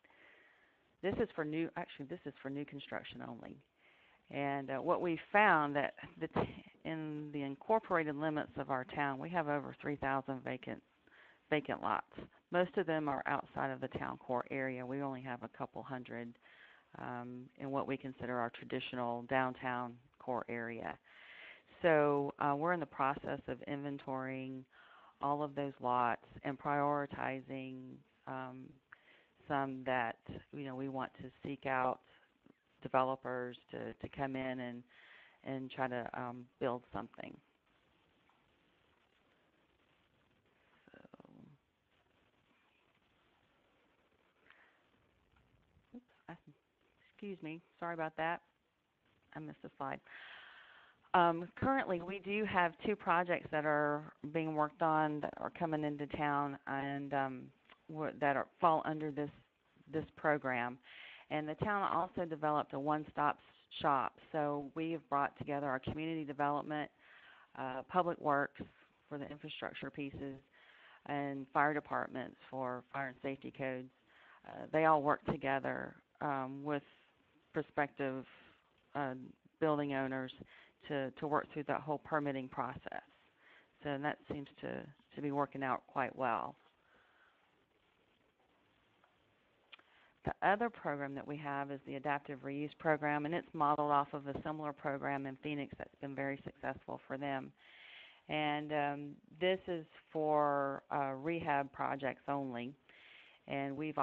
This is for new construction only. And what we found that in the incorporated limits of our town, we have over 3,000 vacant lots. Most of them are outside of the town core area. We only have a couple hundred in what we consider our traditional downtown core area. So we're in the process of inventorying all of those lots and prioritizing some that we want to seek out developers to come in and try to build something. Excuse me, sorry about that. I missed a slide. Currently, we do have 2 projects that are being worked on that are coming into town and that fall under this program. And the town also developed a one-stop shop. So we have brought together our community development public works for the infrastructure pieces, and fire departments for fire and safety codes. They all work together with prospective building owners to work through that whole permitting process. So that seems to be working out quite well. The other program that we have is the Adaptive Reuse Program, and it's modeled off of a similar program in Phoenix that's been very successful for them. And this is for rehab projects only. And we've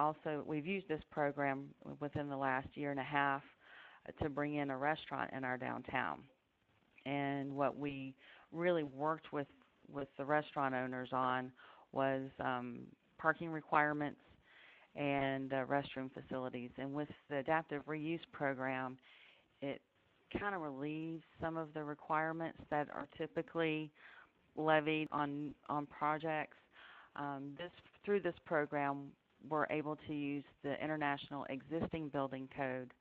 used this program within the last year and a half to bring in a restaurant in our downtown. And what we really worked with the restaurant owners on was parking requirements and restroom facilities. And with the Adaptive Reuse Program, it kind of relieves some of the requirements that are typically levied on projects. Through this program, we're able to use the International Existing Building Code,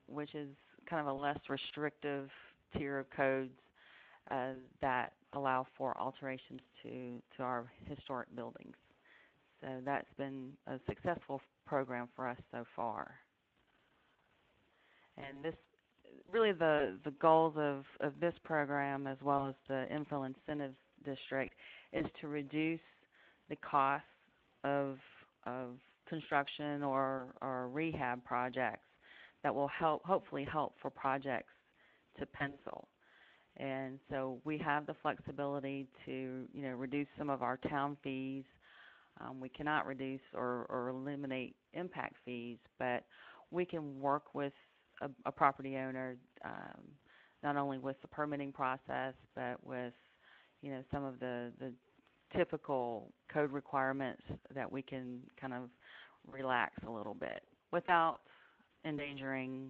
which is kind of a less restrictive tier of codes that allow for alterations to our historic buildings. So that's been a successful program for us so far. And this, really the goals of this program, as well as the Infill Incentive District, is to reduce the cost of construction or rehab projects that will hopefully help for projects to pencil. And so we have the flexibility to reduce some of our town fees. We cannot reduce or eliminate impact fees, but we can work with a property owner not only with the permitting process, but with some of the typical code requirements that we can kind of relax a little bit without endangering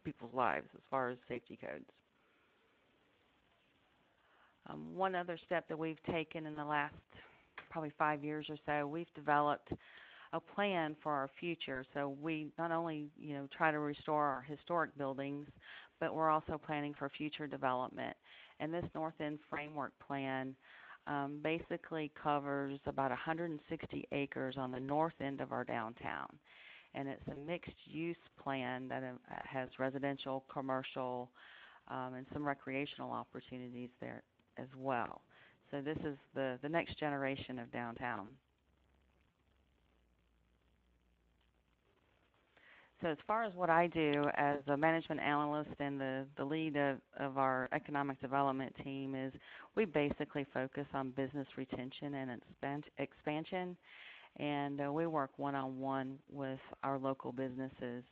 people's lives as far as safety codes. One other step that we've taken in the last probably 5 years or so, we've developed a plan for our future. So we not only try to restore our historic buildings, but we're also planning for future development. And this North End Framework Plan basically covers about 160 acres on the north end of our downtown. And it's a mixed-use plan that has residential, commercial, and some recreational opportunities there as well. So this is the next generation of downtown. So as far as what I do as a management analyst and the lead of our economic development team is we basically focus on business retention and expansion. And we work one-on-one with our local businesses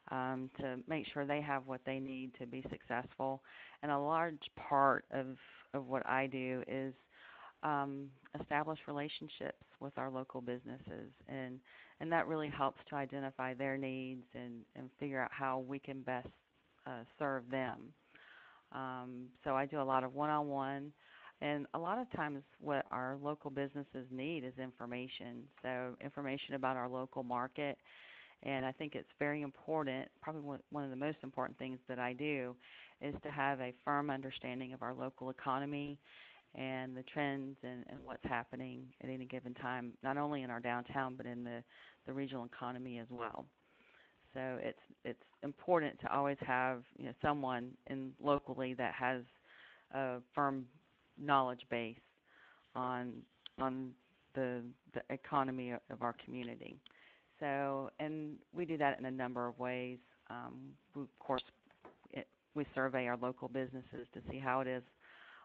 to make sure they have what they need to be successful. And a large part of what I do is establish relationships with our local businesses. And that really helps to identify their needs and figure out how we can best serve them. So I do a lot of one-on-one. And a lot of times what our local businesses need is information. So information about our local market. And I think it's very important, probably one of the most important things that I do, is to have a firm understanding of our local economy and the trends and what's happening at any given time, not only in our downtown, but in the regional economy as well. So it's important to always have someone locally that has a firm knowledge base on the economy of our community. So, and we do that in a number of ways. Of course, we survey our local businesses to see how it is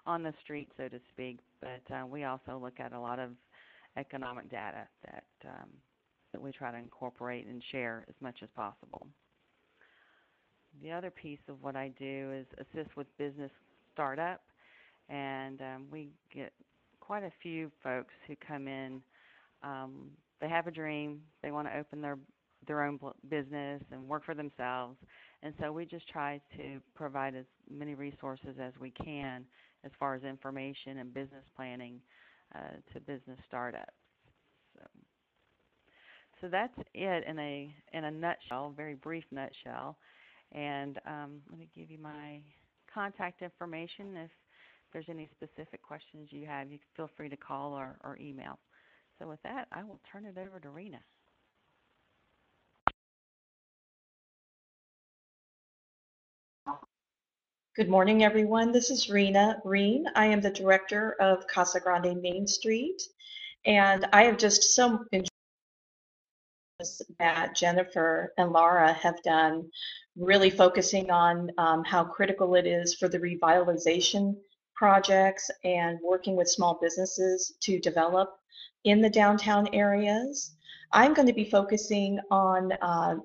on the street, so to speak, but we also look at a lot of economic data that we try to incorporate and share as much as possible. The other piece of what I do is assist with business startup, and we get quite a few folks who come in. They have a dream, they want to open their own business and work for themselves, and so we just try to provide as many resources as we can as far as information and business planning to business startups. So that's it in a nutshell, very brief nutshell. And let me give you my contact information. If there's any specific questions you have, you can feel free to call or email. So with that, I will turn it over to Rena. Good morning, everyone. This is Rena Reen. I am the director of Casa Grande Main Street, and I have just so enjoyed that Jennifer and Laura have done, really focusing on how critical it is for the revitalization projects and working with small businesses to develop in the downtown areas. I'm going to be focusing on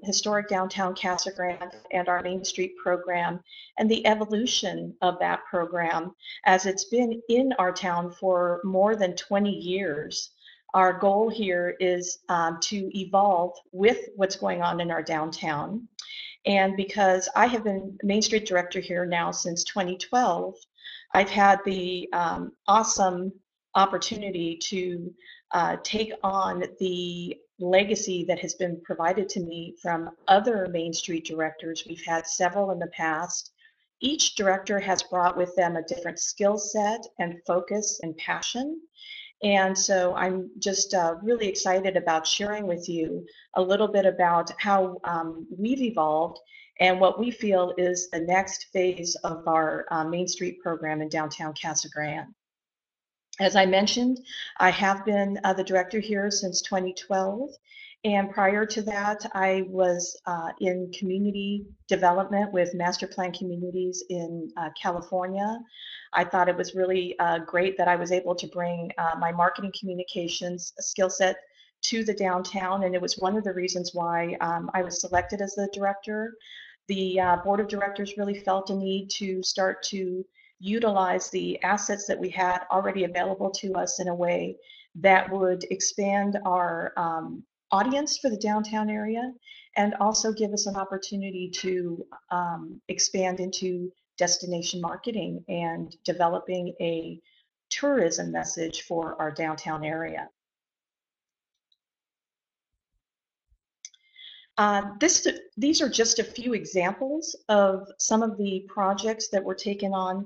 historic downtown Casa Grande and our Main Street program and the evolution of that program as it's been in our town for more than 20 years. Our goal here is to evolve with what's going on in our downtown. And because I have been Main Street director here now since 2012, I've had the awesome opportunity to take on the legacy that has been provided to me from other Main Street directors. We've had several in the past. Each director has brought with them a different skill set and focus and passion. And so I'm just really excited about sharing with you a little bit about how we've evolved and what we feel is the next phase of our Main Street program in downtown Casa Grande. As I mentioned, I have been the director here since 2012. And prior to that, I was in community development with master plan communities in California. I thought it was really great that I was able to bring my marketing communications skill set to the downtown, and it was one of the reasons why I was selected as the director. The board of directors really felt a need to start to utilize the assets that we had already available to us in a way that would expand our audience for the downtown area and also give us an opportunity to expand into destination marketing and developing a tourism message for our downtown area. These are just a few examples of some of the projects that were taken on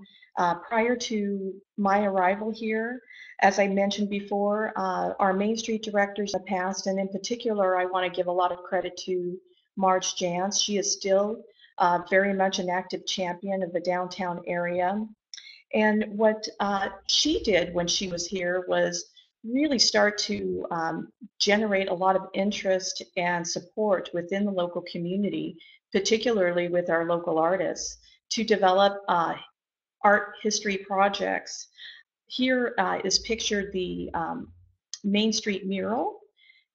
prior to my arrival here. As I mentioned before, our Main Street directors in the past, and in particular, I want to give a lot of credit to Marge Jantz. She is still very much an active champion of the downtown area. And what she did when she was here was really start to generate a lot of interest and support within the local community, particularly with our local artists, to develop art history projects. Here is pictured the Main Street mural.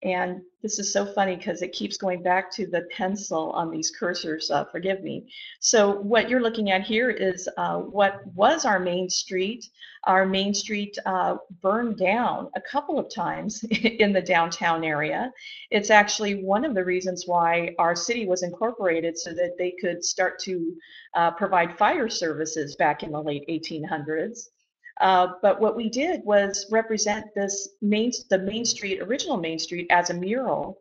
And this is so funny because it keeps going back to the pencil on these cursors, forgive me. So what you're looking at here is what was our Main Street. Our Main Street burned down a couple of times in the downtown area. It's actually one of the reasons why our city was incorporated so that they could start to provide fire services back in the late 1800s. But what we did was represent the Main Street, original Main Street, as a mural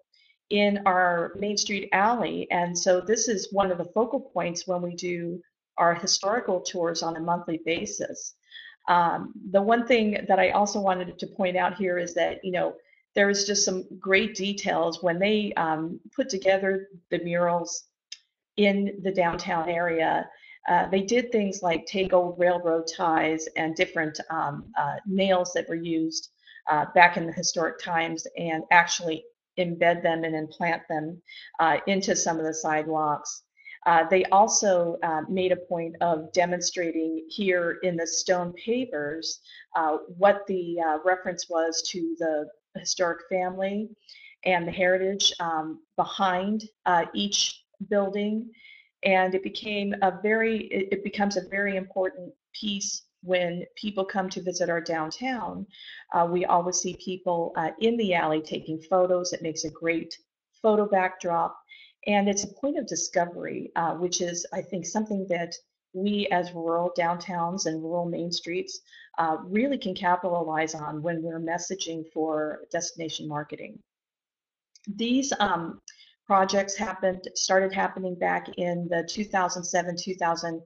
in our Main Street alley. And so this is one of the focal points when we do our historical tours on a monthly basis. The one thing that I also wanted to point out here is that, you know, there is just some great details when they put together the murals in the downtown area. They did things like take old railroad ties and different nails that were used back in the historic times and actually embed them and implant them into some of the sidewalks. They also made a point of demonstrating here in the stone pavers what the reference was to the historic family and the heritage behind each building. And it becomes a very important piece when people come to visit our downtown. We always see people in the alley taking photos. It makes a great photo backdrop. And it's a point of discovery, which is, I think, something that we as rural downtowns and rural main streets really can capitalize on when we're messaging for destination marketing. These projects started happening back in the 2007-2008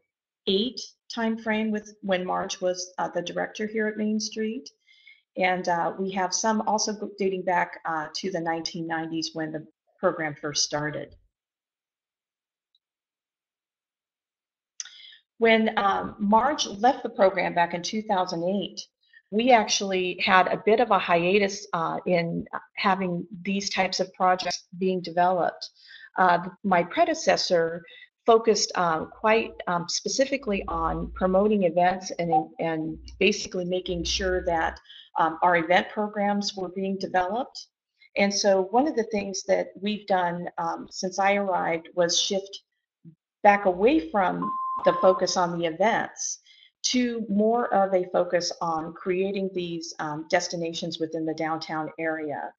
timeframe with when Marge was the director here at Main Street. And we have some also dating back to the 1990s when the program first started. When Marge left the program back in 2008, we actually had a bit of a hiatus in having these types of projects being developed. My predecessor focused quite specifically on promoting events and basically making sure that our event programs were being developed. And so one of the things that we've done since I arrived was shift back away from the focus on the events to more of a focus on creating these destinations within the downtown area.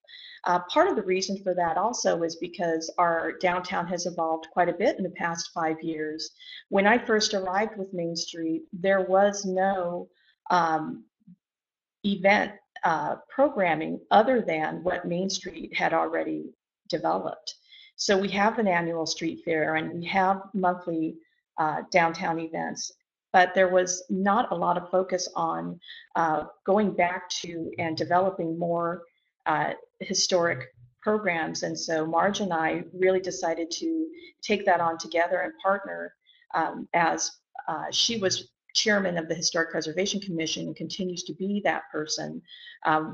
Part of the reason for that also is because our downtown has evolved quite a bit in the past 5 years. When I first arrived with Main Street, there was no event programming other than what Main Street had already developed. So we have an annual street fair and we have monthly downtown events, but there was not a lot of focus on going back to and developing more historic programs. And so Marge and I really decided to take that on together and partner as she was chairman of the Historic Preservation Commission and continues to be that person.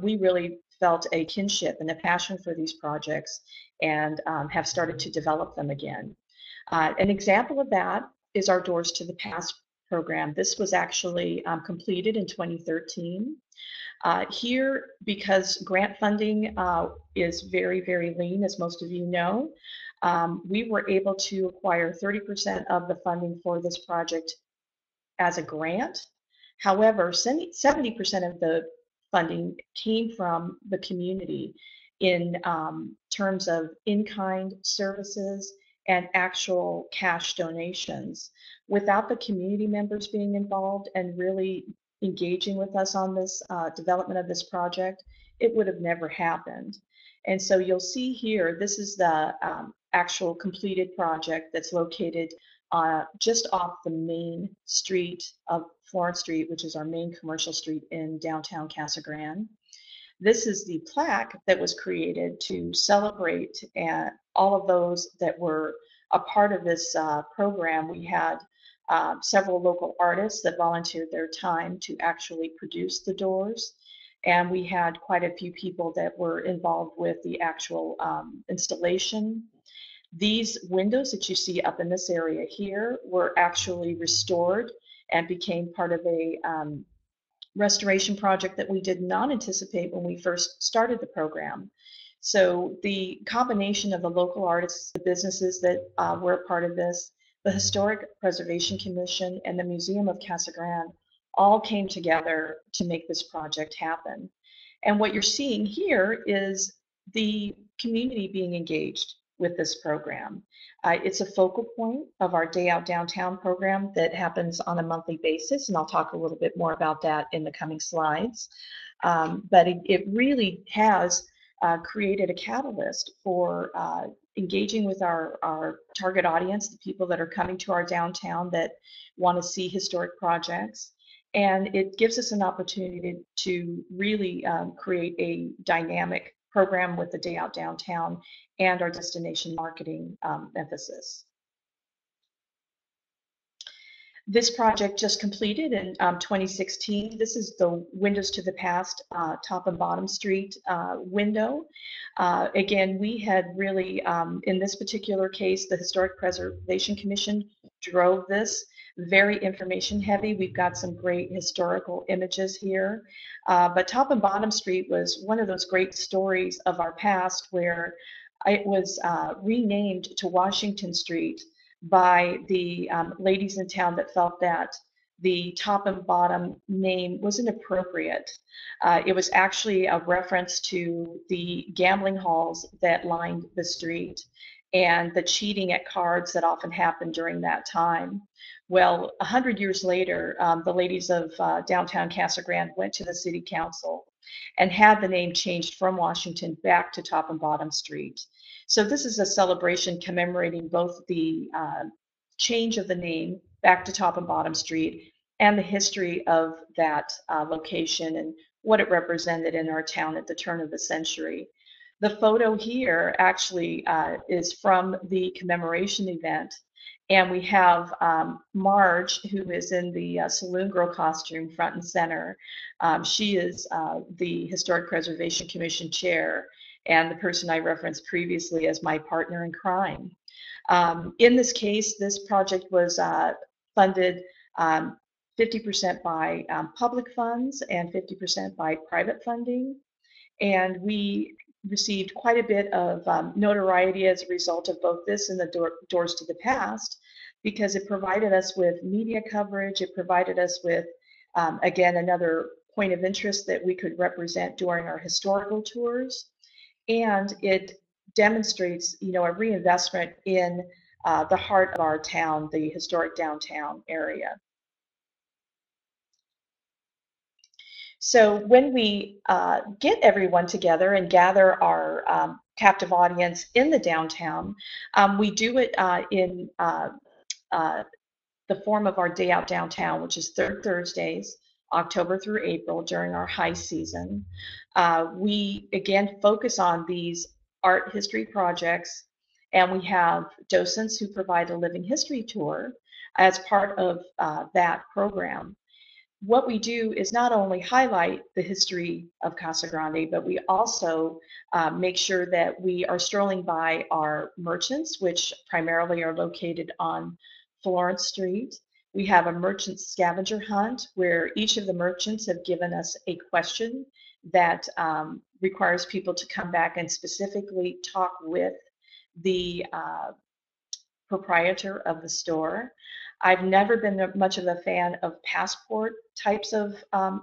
We really felt a kinship and a passion for these projects and have started to develop them again. An example of that is our Doors to the Past program. This was actually completed in 2013. Here, because grant funding is very, very lean, as most of you know, we were able to acquire 30% of the funding for this project as a grant. However, 70% of the funding came from the community in terms of in-kind services and actual cash donations. Without the community members being involved and really engaging with us on this development of this project, it would have never happened. And so you'll see here, this is the actual completed project that's located just off the main street of Florence Street, which is our main commercial street in downtown Casa Grande. This is the plaque that was created to celebrate all of those that were a part of this program. We had several local artists that volunteered their time to actually produce the doors. And we had quite a few people that were involved with the actual installation. These windows that you see up in this area here were actually restored and became part of a restoration project that we did not anticipate when we first started the program. So the combination of the local artists, the businesses that were a part of this, the Historic Preservation Commission, and the Museum of Casa Grande all came together to make this project happen. And what you're seeing here is the community being engaged with this program. It's a focal point of our Day Out Downtown program that happens on a monthly basis, and I'll talk a little bit more about that in the coming slides. But it really has created a catalyst for engaging with our target audience, the people that are coming to our downtown that want to see historic projects. And it gives us an opportunity to really create a dynamic program with the Day Out Downtown and our destination marketing emphasis. This project just completed in 2016. This is the Windows to the Past top and bottom street window. Again, we had really, in this particular case, the Historic Preservation Commission drove this. Very information heavy. We've got some great historical images here. But Top and Bottom Street was one of those great stories of our past where it was renamed to Washington Street by the ladies in town that felt that the top and bottom name wasn't appropriate. It was actually a reference to the gambling halls that lined the street and the cheating at cards that often happened during that time. Well, 100 years later, the ladies of downtown Casa Grande went to the city council and had the name changed from Washington back to Top and Bottom Street. So this is a celebration commemorating both the change of the name back to Top and Bottom Street, and the history of that location and what it represented in our town at the turn of the century. The photo here actually is from the commemoration event, and we have Marge, who is in the saloon girl costume, front and center. She is the Historic Preservation Commission chair and the person I referenced previously as my partner in crime. In this case, this project was funded 50% by public funds and 50% by private funding. And we received quite a bit of notoriety as a result of both this and the Doors to the Past, because it provided us with media coverage. It provided us with, again, another point of interest that we could represent during our historical tours. And it demonstrates, a reinvestment in the heart of our town, the historic downtown area. So when we get everyone together and gather our captive audience in the downtown, we do it in the form of our Day Out Downtown, which is third Thursdays, October through April, during our high season. We, again, focus on these art history projects, and we have docents who provide a living history tour as part of that program. What we do is not only highlight the history of Casa Grande, but we also make sure that we are strolling by our merchants, which primarily are located on Florence Street. We have a merchant scavenger hunt where each of the merchants have given us a question that requires people to come back and specifically talk with the proprietor of the store. I've never been much of a fan of passport types of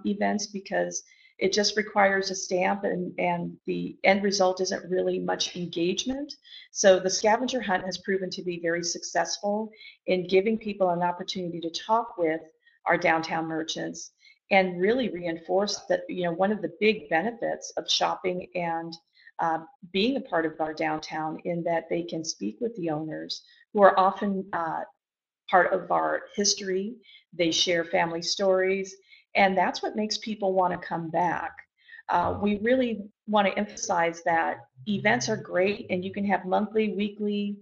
events because it just requires a stamp and the end result isn't really much engagement. So the scavenger hunt has proven to be very successful in giving people an opportunity to talk with our downtown merchants and really reinforce that, one of the big benefits of shopping and being a part of our downtown in that they can speak with the owners who are often part of our history. They share family stories, and that's what makes people want to come back. We really want to emphasize that events are great, and you can have monthly, weekly,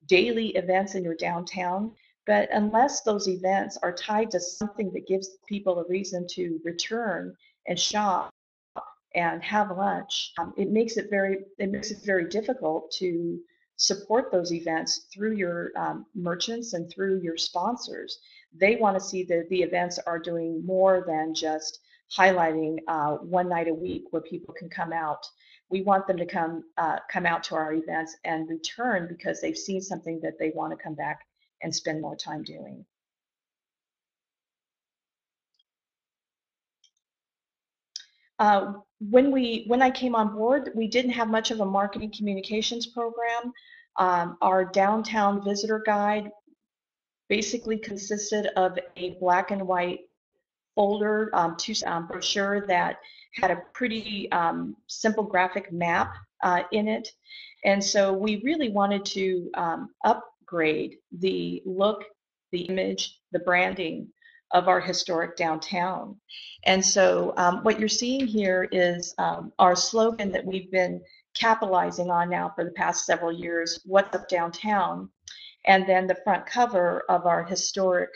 daily events in your downtown, but unless those events are tied to something that gives people a reason to return and shop and have lunch, it makes it very difficult to support those events through your merchants and through your sponsors. They want to see that the events are doing more than just highlighting one night a week where people can come out. We want them to come out to our events and return because they've seen something that they want to come back and spend more time doing. When I came on board, we didn't have much of a marketing communications program. Our downtown visitor guide basically consisted of a black and white folder, brochure that had a pretty simple graphic map in it. And so we really wanted to upgrade the look, the image, the branding of our historic downtown. And so what you're seeing here is our slogan that we've been capitalizing on now for the past several years, What's Up Downtown? And then the front cover of our historic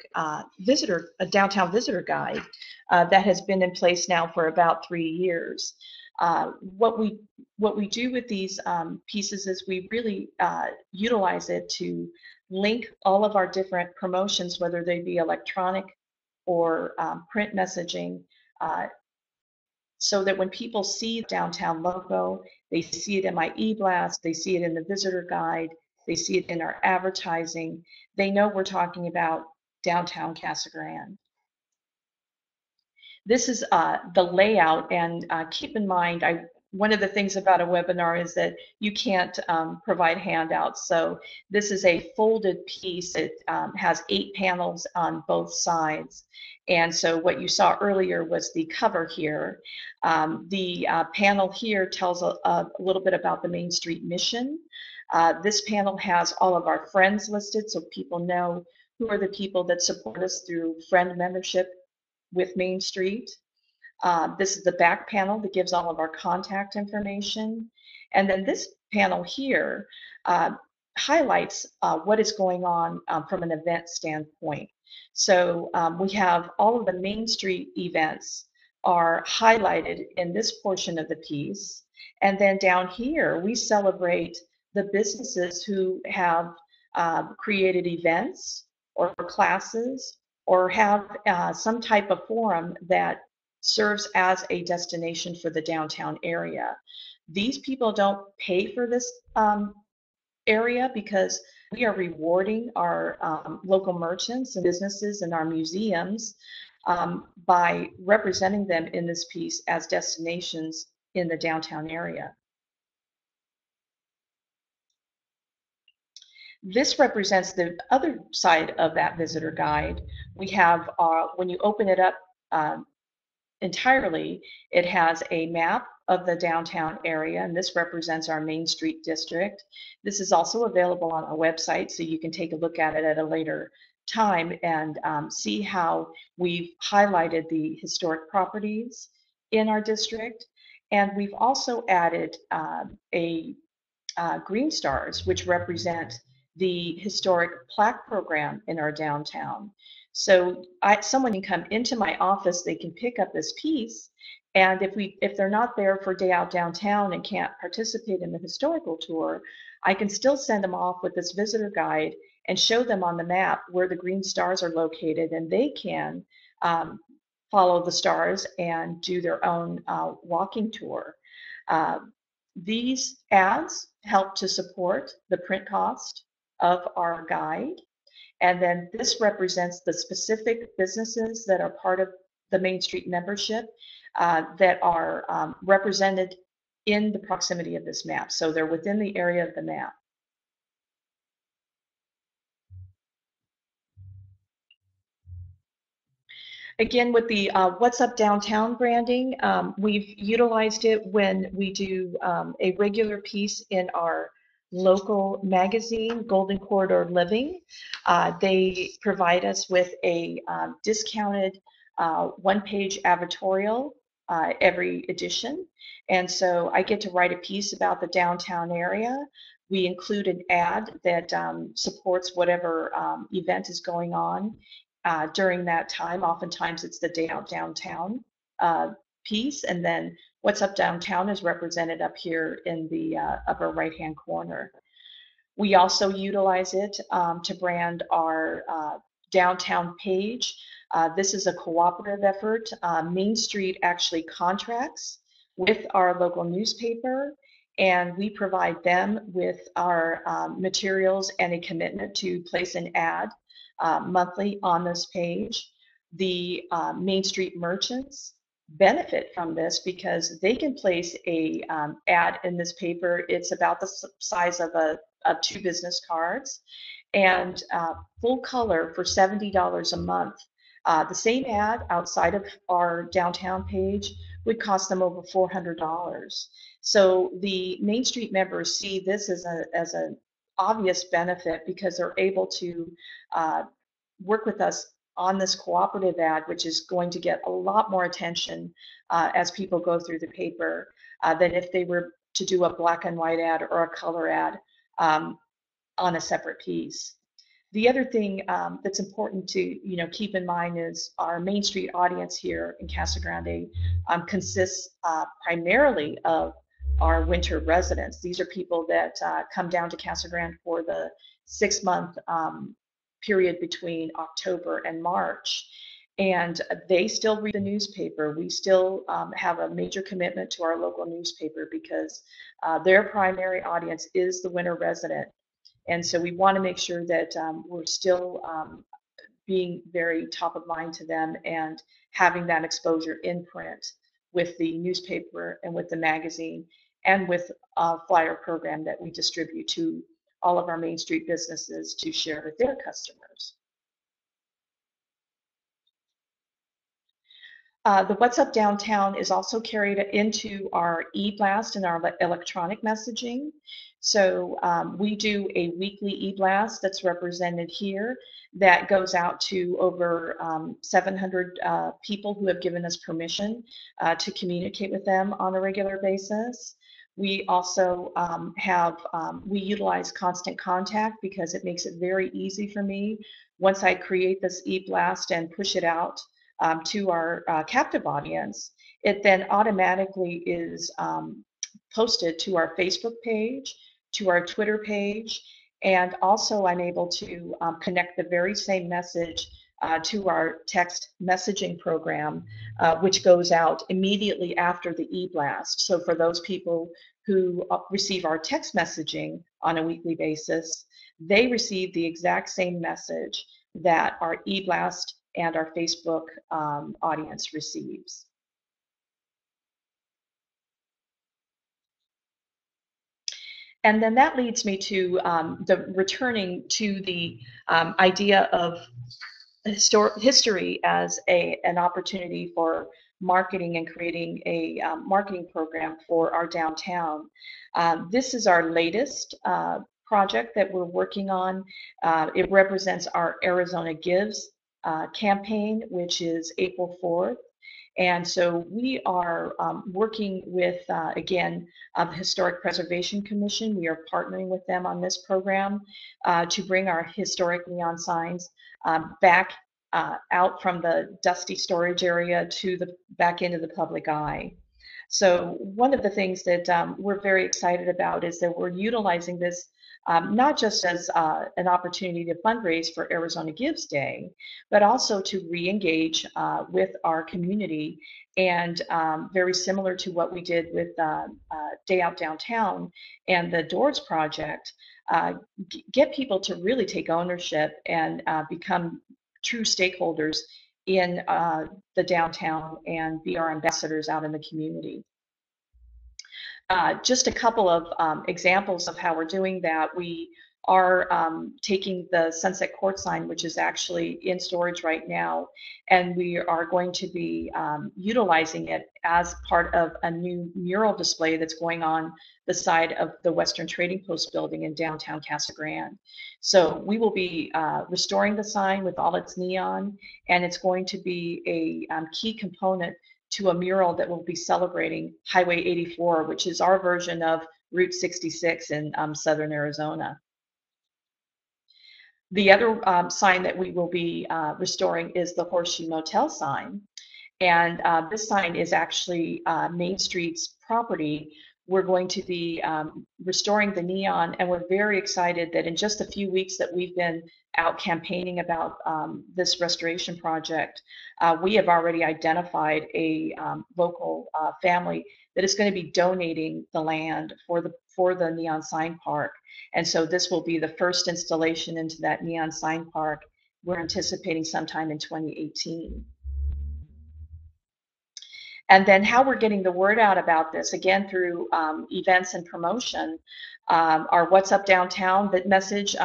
downtown visitor guide that has been in place now for about 3 years. What we do with these pieces is we really utilize it to link all of our different promotions, whether they be electronic or print messaging, so that when people see the downtown logo, they see it in my e-blast, they see it in the visitor guide, they see it in our advertising, they know we're talking about downtown Casa Grande. This is the layout, and keep in mind, one of the things about a webinar is that you can't provide handouts. So this is a folded piece. It has 8 panels on both sides. And so what you saw earlier was the cover here. The panel here tells a little bit about the Main Street mission. This panel has all of our friends listed so people know who are the people that support us through friend membership with MainStreet. This is the back panel that gives all of our contact information. And then this panel here highlights what is going on from an event standpoint. So we have all of the MainStreet events are highlighted in this portion of the piece. And then down here, we celebrate the businesses who have created events or classes or have some type of forum that serves as a destination for the downtown area. These people don't pay for this area because we are rewarding our local merchants and businesses and our museums by representing them in this piece as destinations in the downtown area. This represents the other side of that visitor guide. We have, when you open it up entirely, it has a map of the downtown area, and this represents our MainStreet district. This is also available on our website, so you can take a look at it at a later time and see how we've highlighted the historic properties in our district. And we've also added green stars, which represent the historic plaque program in our downtown. So someone can come into my office, they can pick up this piece, and if they're not there for Day Out Downtown and can't participate in the historical tour, I can still send them off with this visitor guide and show them on the map where the green stars are located, and they can follow the stars and do their own walking tour. These ads help to support the print cost of our guide. And then this represents the specific businesses that are part of the MainStreet membership that are represented in the proximity of this map. So they're within the area of the map. Again, with the What's Up Downtown branding, we've utilized it when we do a regular piece in our local magazine, Golden Corridor Living. They provide us with a discounted one-page advertorial every edition. And so I get to write a piece about the downtown area. We include an ad that supports whatever event is going on during that time. Oftentimes it's the Day Out Downtown piece, and then What's Up Downtown is represented up here in the upper right-hand corner. We also utilize it to brand our downtown page. This is a cooperative effort. MainStreet actually contracts with our local newspaper, and we provide them with our materials and a commitment to place an ad monthly on this page. The MainStreet merchants benefit from this because they can place a ad in this paper. It's about the size of 2 business cards, and full color for $70 a month. The same ad outside of our downtown page would cost them over $400. So the MainStreet members see this as an obvious benefit because they're able to work with us on this cooperative ad, which is going to get a lot more attention as people go through the paper than if they were to do a black and white ad or a color ad on a separate piece. The other thing that's important to keep in mind is our MainStreet audience here in Casa Grande consists primarily of our winter residents. These are people that come down to Casa Grande for the 6-month period between October and March, and they still read the newspaper. We still have a major commitment to our local newspaper because their primary audience is the winter resident. And so we want to make sure that we're still being very top of mind to them and having that exposure in print with the newspaper and with the magazine and with a flyer program that we distribute to all of our MainStreet businesses to share with their customers. The What's Up Downtown is also carried into our e-blast and our electronic messaging. So we do a weekly e-blast that's represented here that goes out to over 700 people who have given us permission to communicate with them on a regular basis. We also we utilize constant contact because it makes it very easy for me. Once I create this e-blast and push it out to our captive audience, it then automatically is posted to our Facebook page, to our Twitter page, and also I'm able to connect the very same message to our text messaging program, which goes out immediately after the e-blast. So for those people who receive our text messaging on a weekly basis, they receive the exact same message that our e-blast and our Facebook audience receives. And then that leads me to returning to the idea of history as an opportunity for marketing and creating a marketing program for our downtown. This is our latest project that we're working on. It represents our Arizona Gives campaign, which is April 4th. And so we are working with, again, the Historic Preservation Commission. We are partnering with them on this program to bring our historic neon signs back out from the dusty storage area to the back into the public eye. So one of the things that we're very excited about is that we're utilizing this not just as an opportunity to fundraise for Arizona Gives Day, but also to re-engage with our community, and very similar to what we did with Day Out Downtown and the Doors Project, get people to really take ownership and become true stakeholders in the downtown and be our ambassadors out in the community. Just a couple of examples of how we're doing that. We are taking the Sunset Court sign, which is actually in storage right now, and we are going to be utilizing it as part of a new mural display that's going on the side of the Western Trading Post building in downtown Casa Grande. So we will be restoring the sign with all its neon, and it's going to be a key component to a mural that will be celebrating Highway 84, which is our version of Route 66 in southern Arizona. The other sign that we will be restoring is the Horseshoe Motel sign. And this sign is actually Main Street's property. We're going to be restoring the neon, and we're very excited that in just a few weeks that we've been out campaigning about this restoration project, we have already identified a local family that is going to be donating the land for the neon sign park. And so this will be the first installation into that neon sign park. We're anticipating sometime in 2018. And then how we're getting the word out about this, again, through events and promotion. Our What's Up Downtown message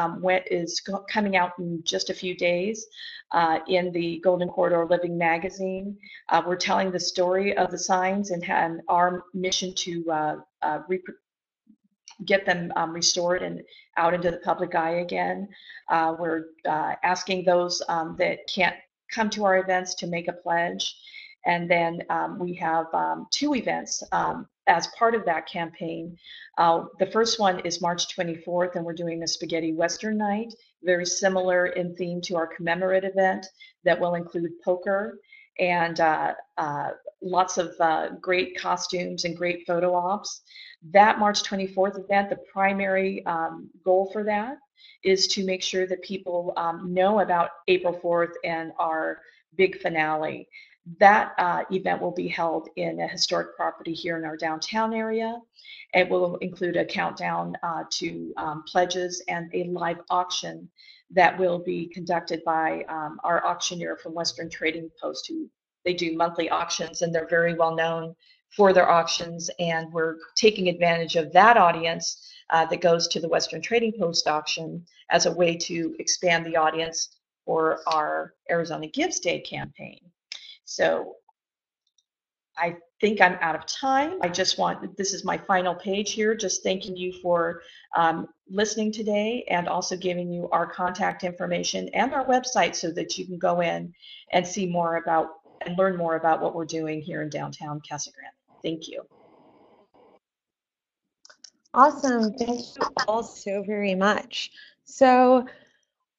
is coming out in just a few days in the Golden Corridor Living magazine. We're telling the story of the signs and our mission to get them restored and out into the public eye again. We're asking those that can't come to our events to make a pledge. And then we have 2 events as part of that campaign. The first one is March 24th, and we're doing a spaghetti Western night, very similar in theme to our commemorative event that will include poker and lots of great costumes and great photo ops. That March 24th event, the primary goal for that is to make sure that people know about April 4th and our big finale. That event will be held in a historic property here in our downtown area. It will include a countdown to pledges and a live auction that will be conducted by our auctioneer from Western Trading Post, who they do monthly auctions, and they're very well known for their auctions. And we're taking advantage of that audience that goes to the Western Trading Post auction as a way to expand the audience for our Arizona Gives Day campaign. So I think I'm out of time. This is my final page here, just thanking you for listening today and also giving you our contact information and our website so that you can go in and see more about and learn more about what we're doing here in downtown Casa Grande. Thank you. Awesome. Thank you all so very much. So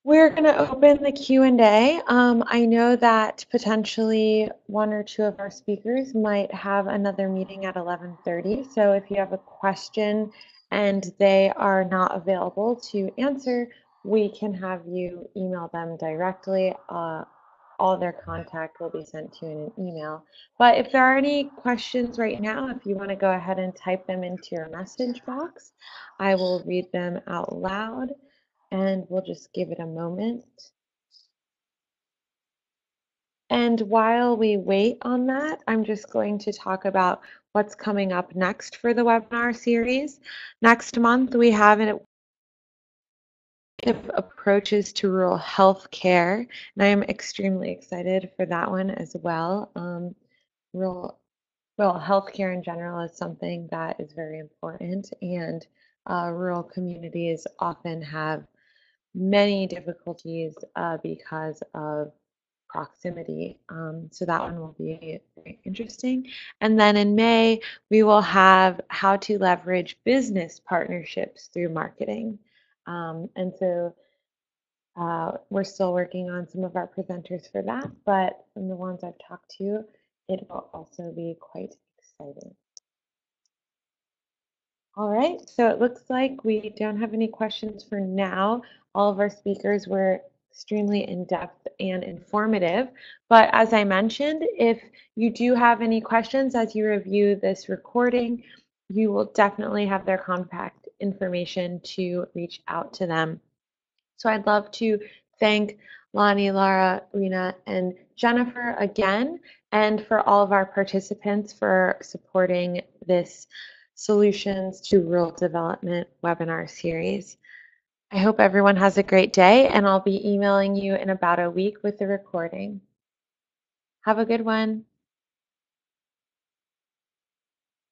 we're going to open the Q&A. I know that potentially one or two of our speakers might have another meeting at 11:30. So if you have a question and they are not available to answer, we can have you email them directly. All their contact will be sent to you in an email. But if there are any questions right now, if you want to go ahead and type them into your message box, I will read them out loud. And we'll just give it a moment. And while we wait on that, I'm just going to talk about what's coming up next for the webinar series. Next month, we have an approaches to rural health care, and I am extremely excited for that one as well. Rural healthcare in general is something that is very important, and rural communities often have many difficulties because of proximity. So that one will be very interesting. And then in May, we will have how to leverage business partnerships through marketing. And so we're still working on some of our presenters for that, but from the ones I've talked to, it will also be quite exciting. All right, so it looks like we don't have any questions for now. All of our speakers were extremely in-depth and informative. But as I mentioned, if you do have any questions as you review this recording, you will definitely have their contact information to reach out to them. So I'd love to thank Lonnie, Laura, Rena, and Jennifer again, and for all of our participants for supporting this Solutions to Rural Development webinar series. I hope everyone has a great day, and I'll be emailing you in about a week with the recording. Have a good one.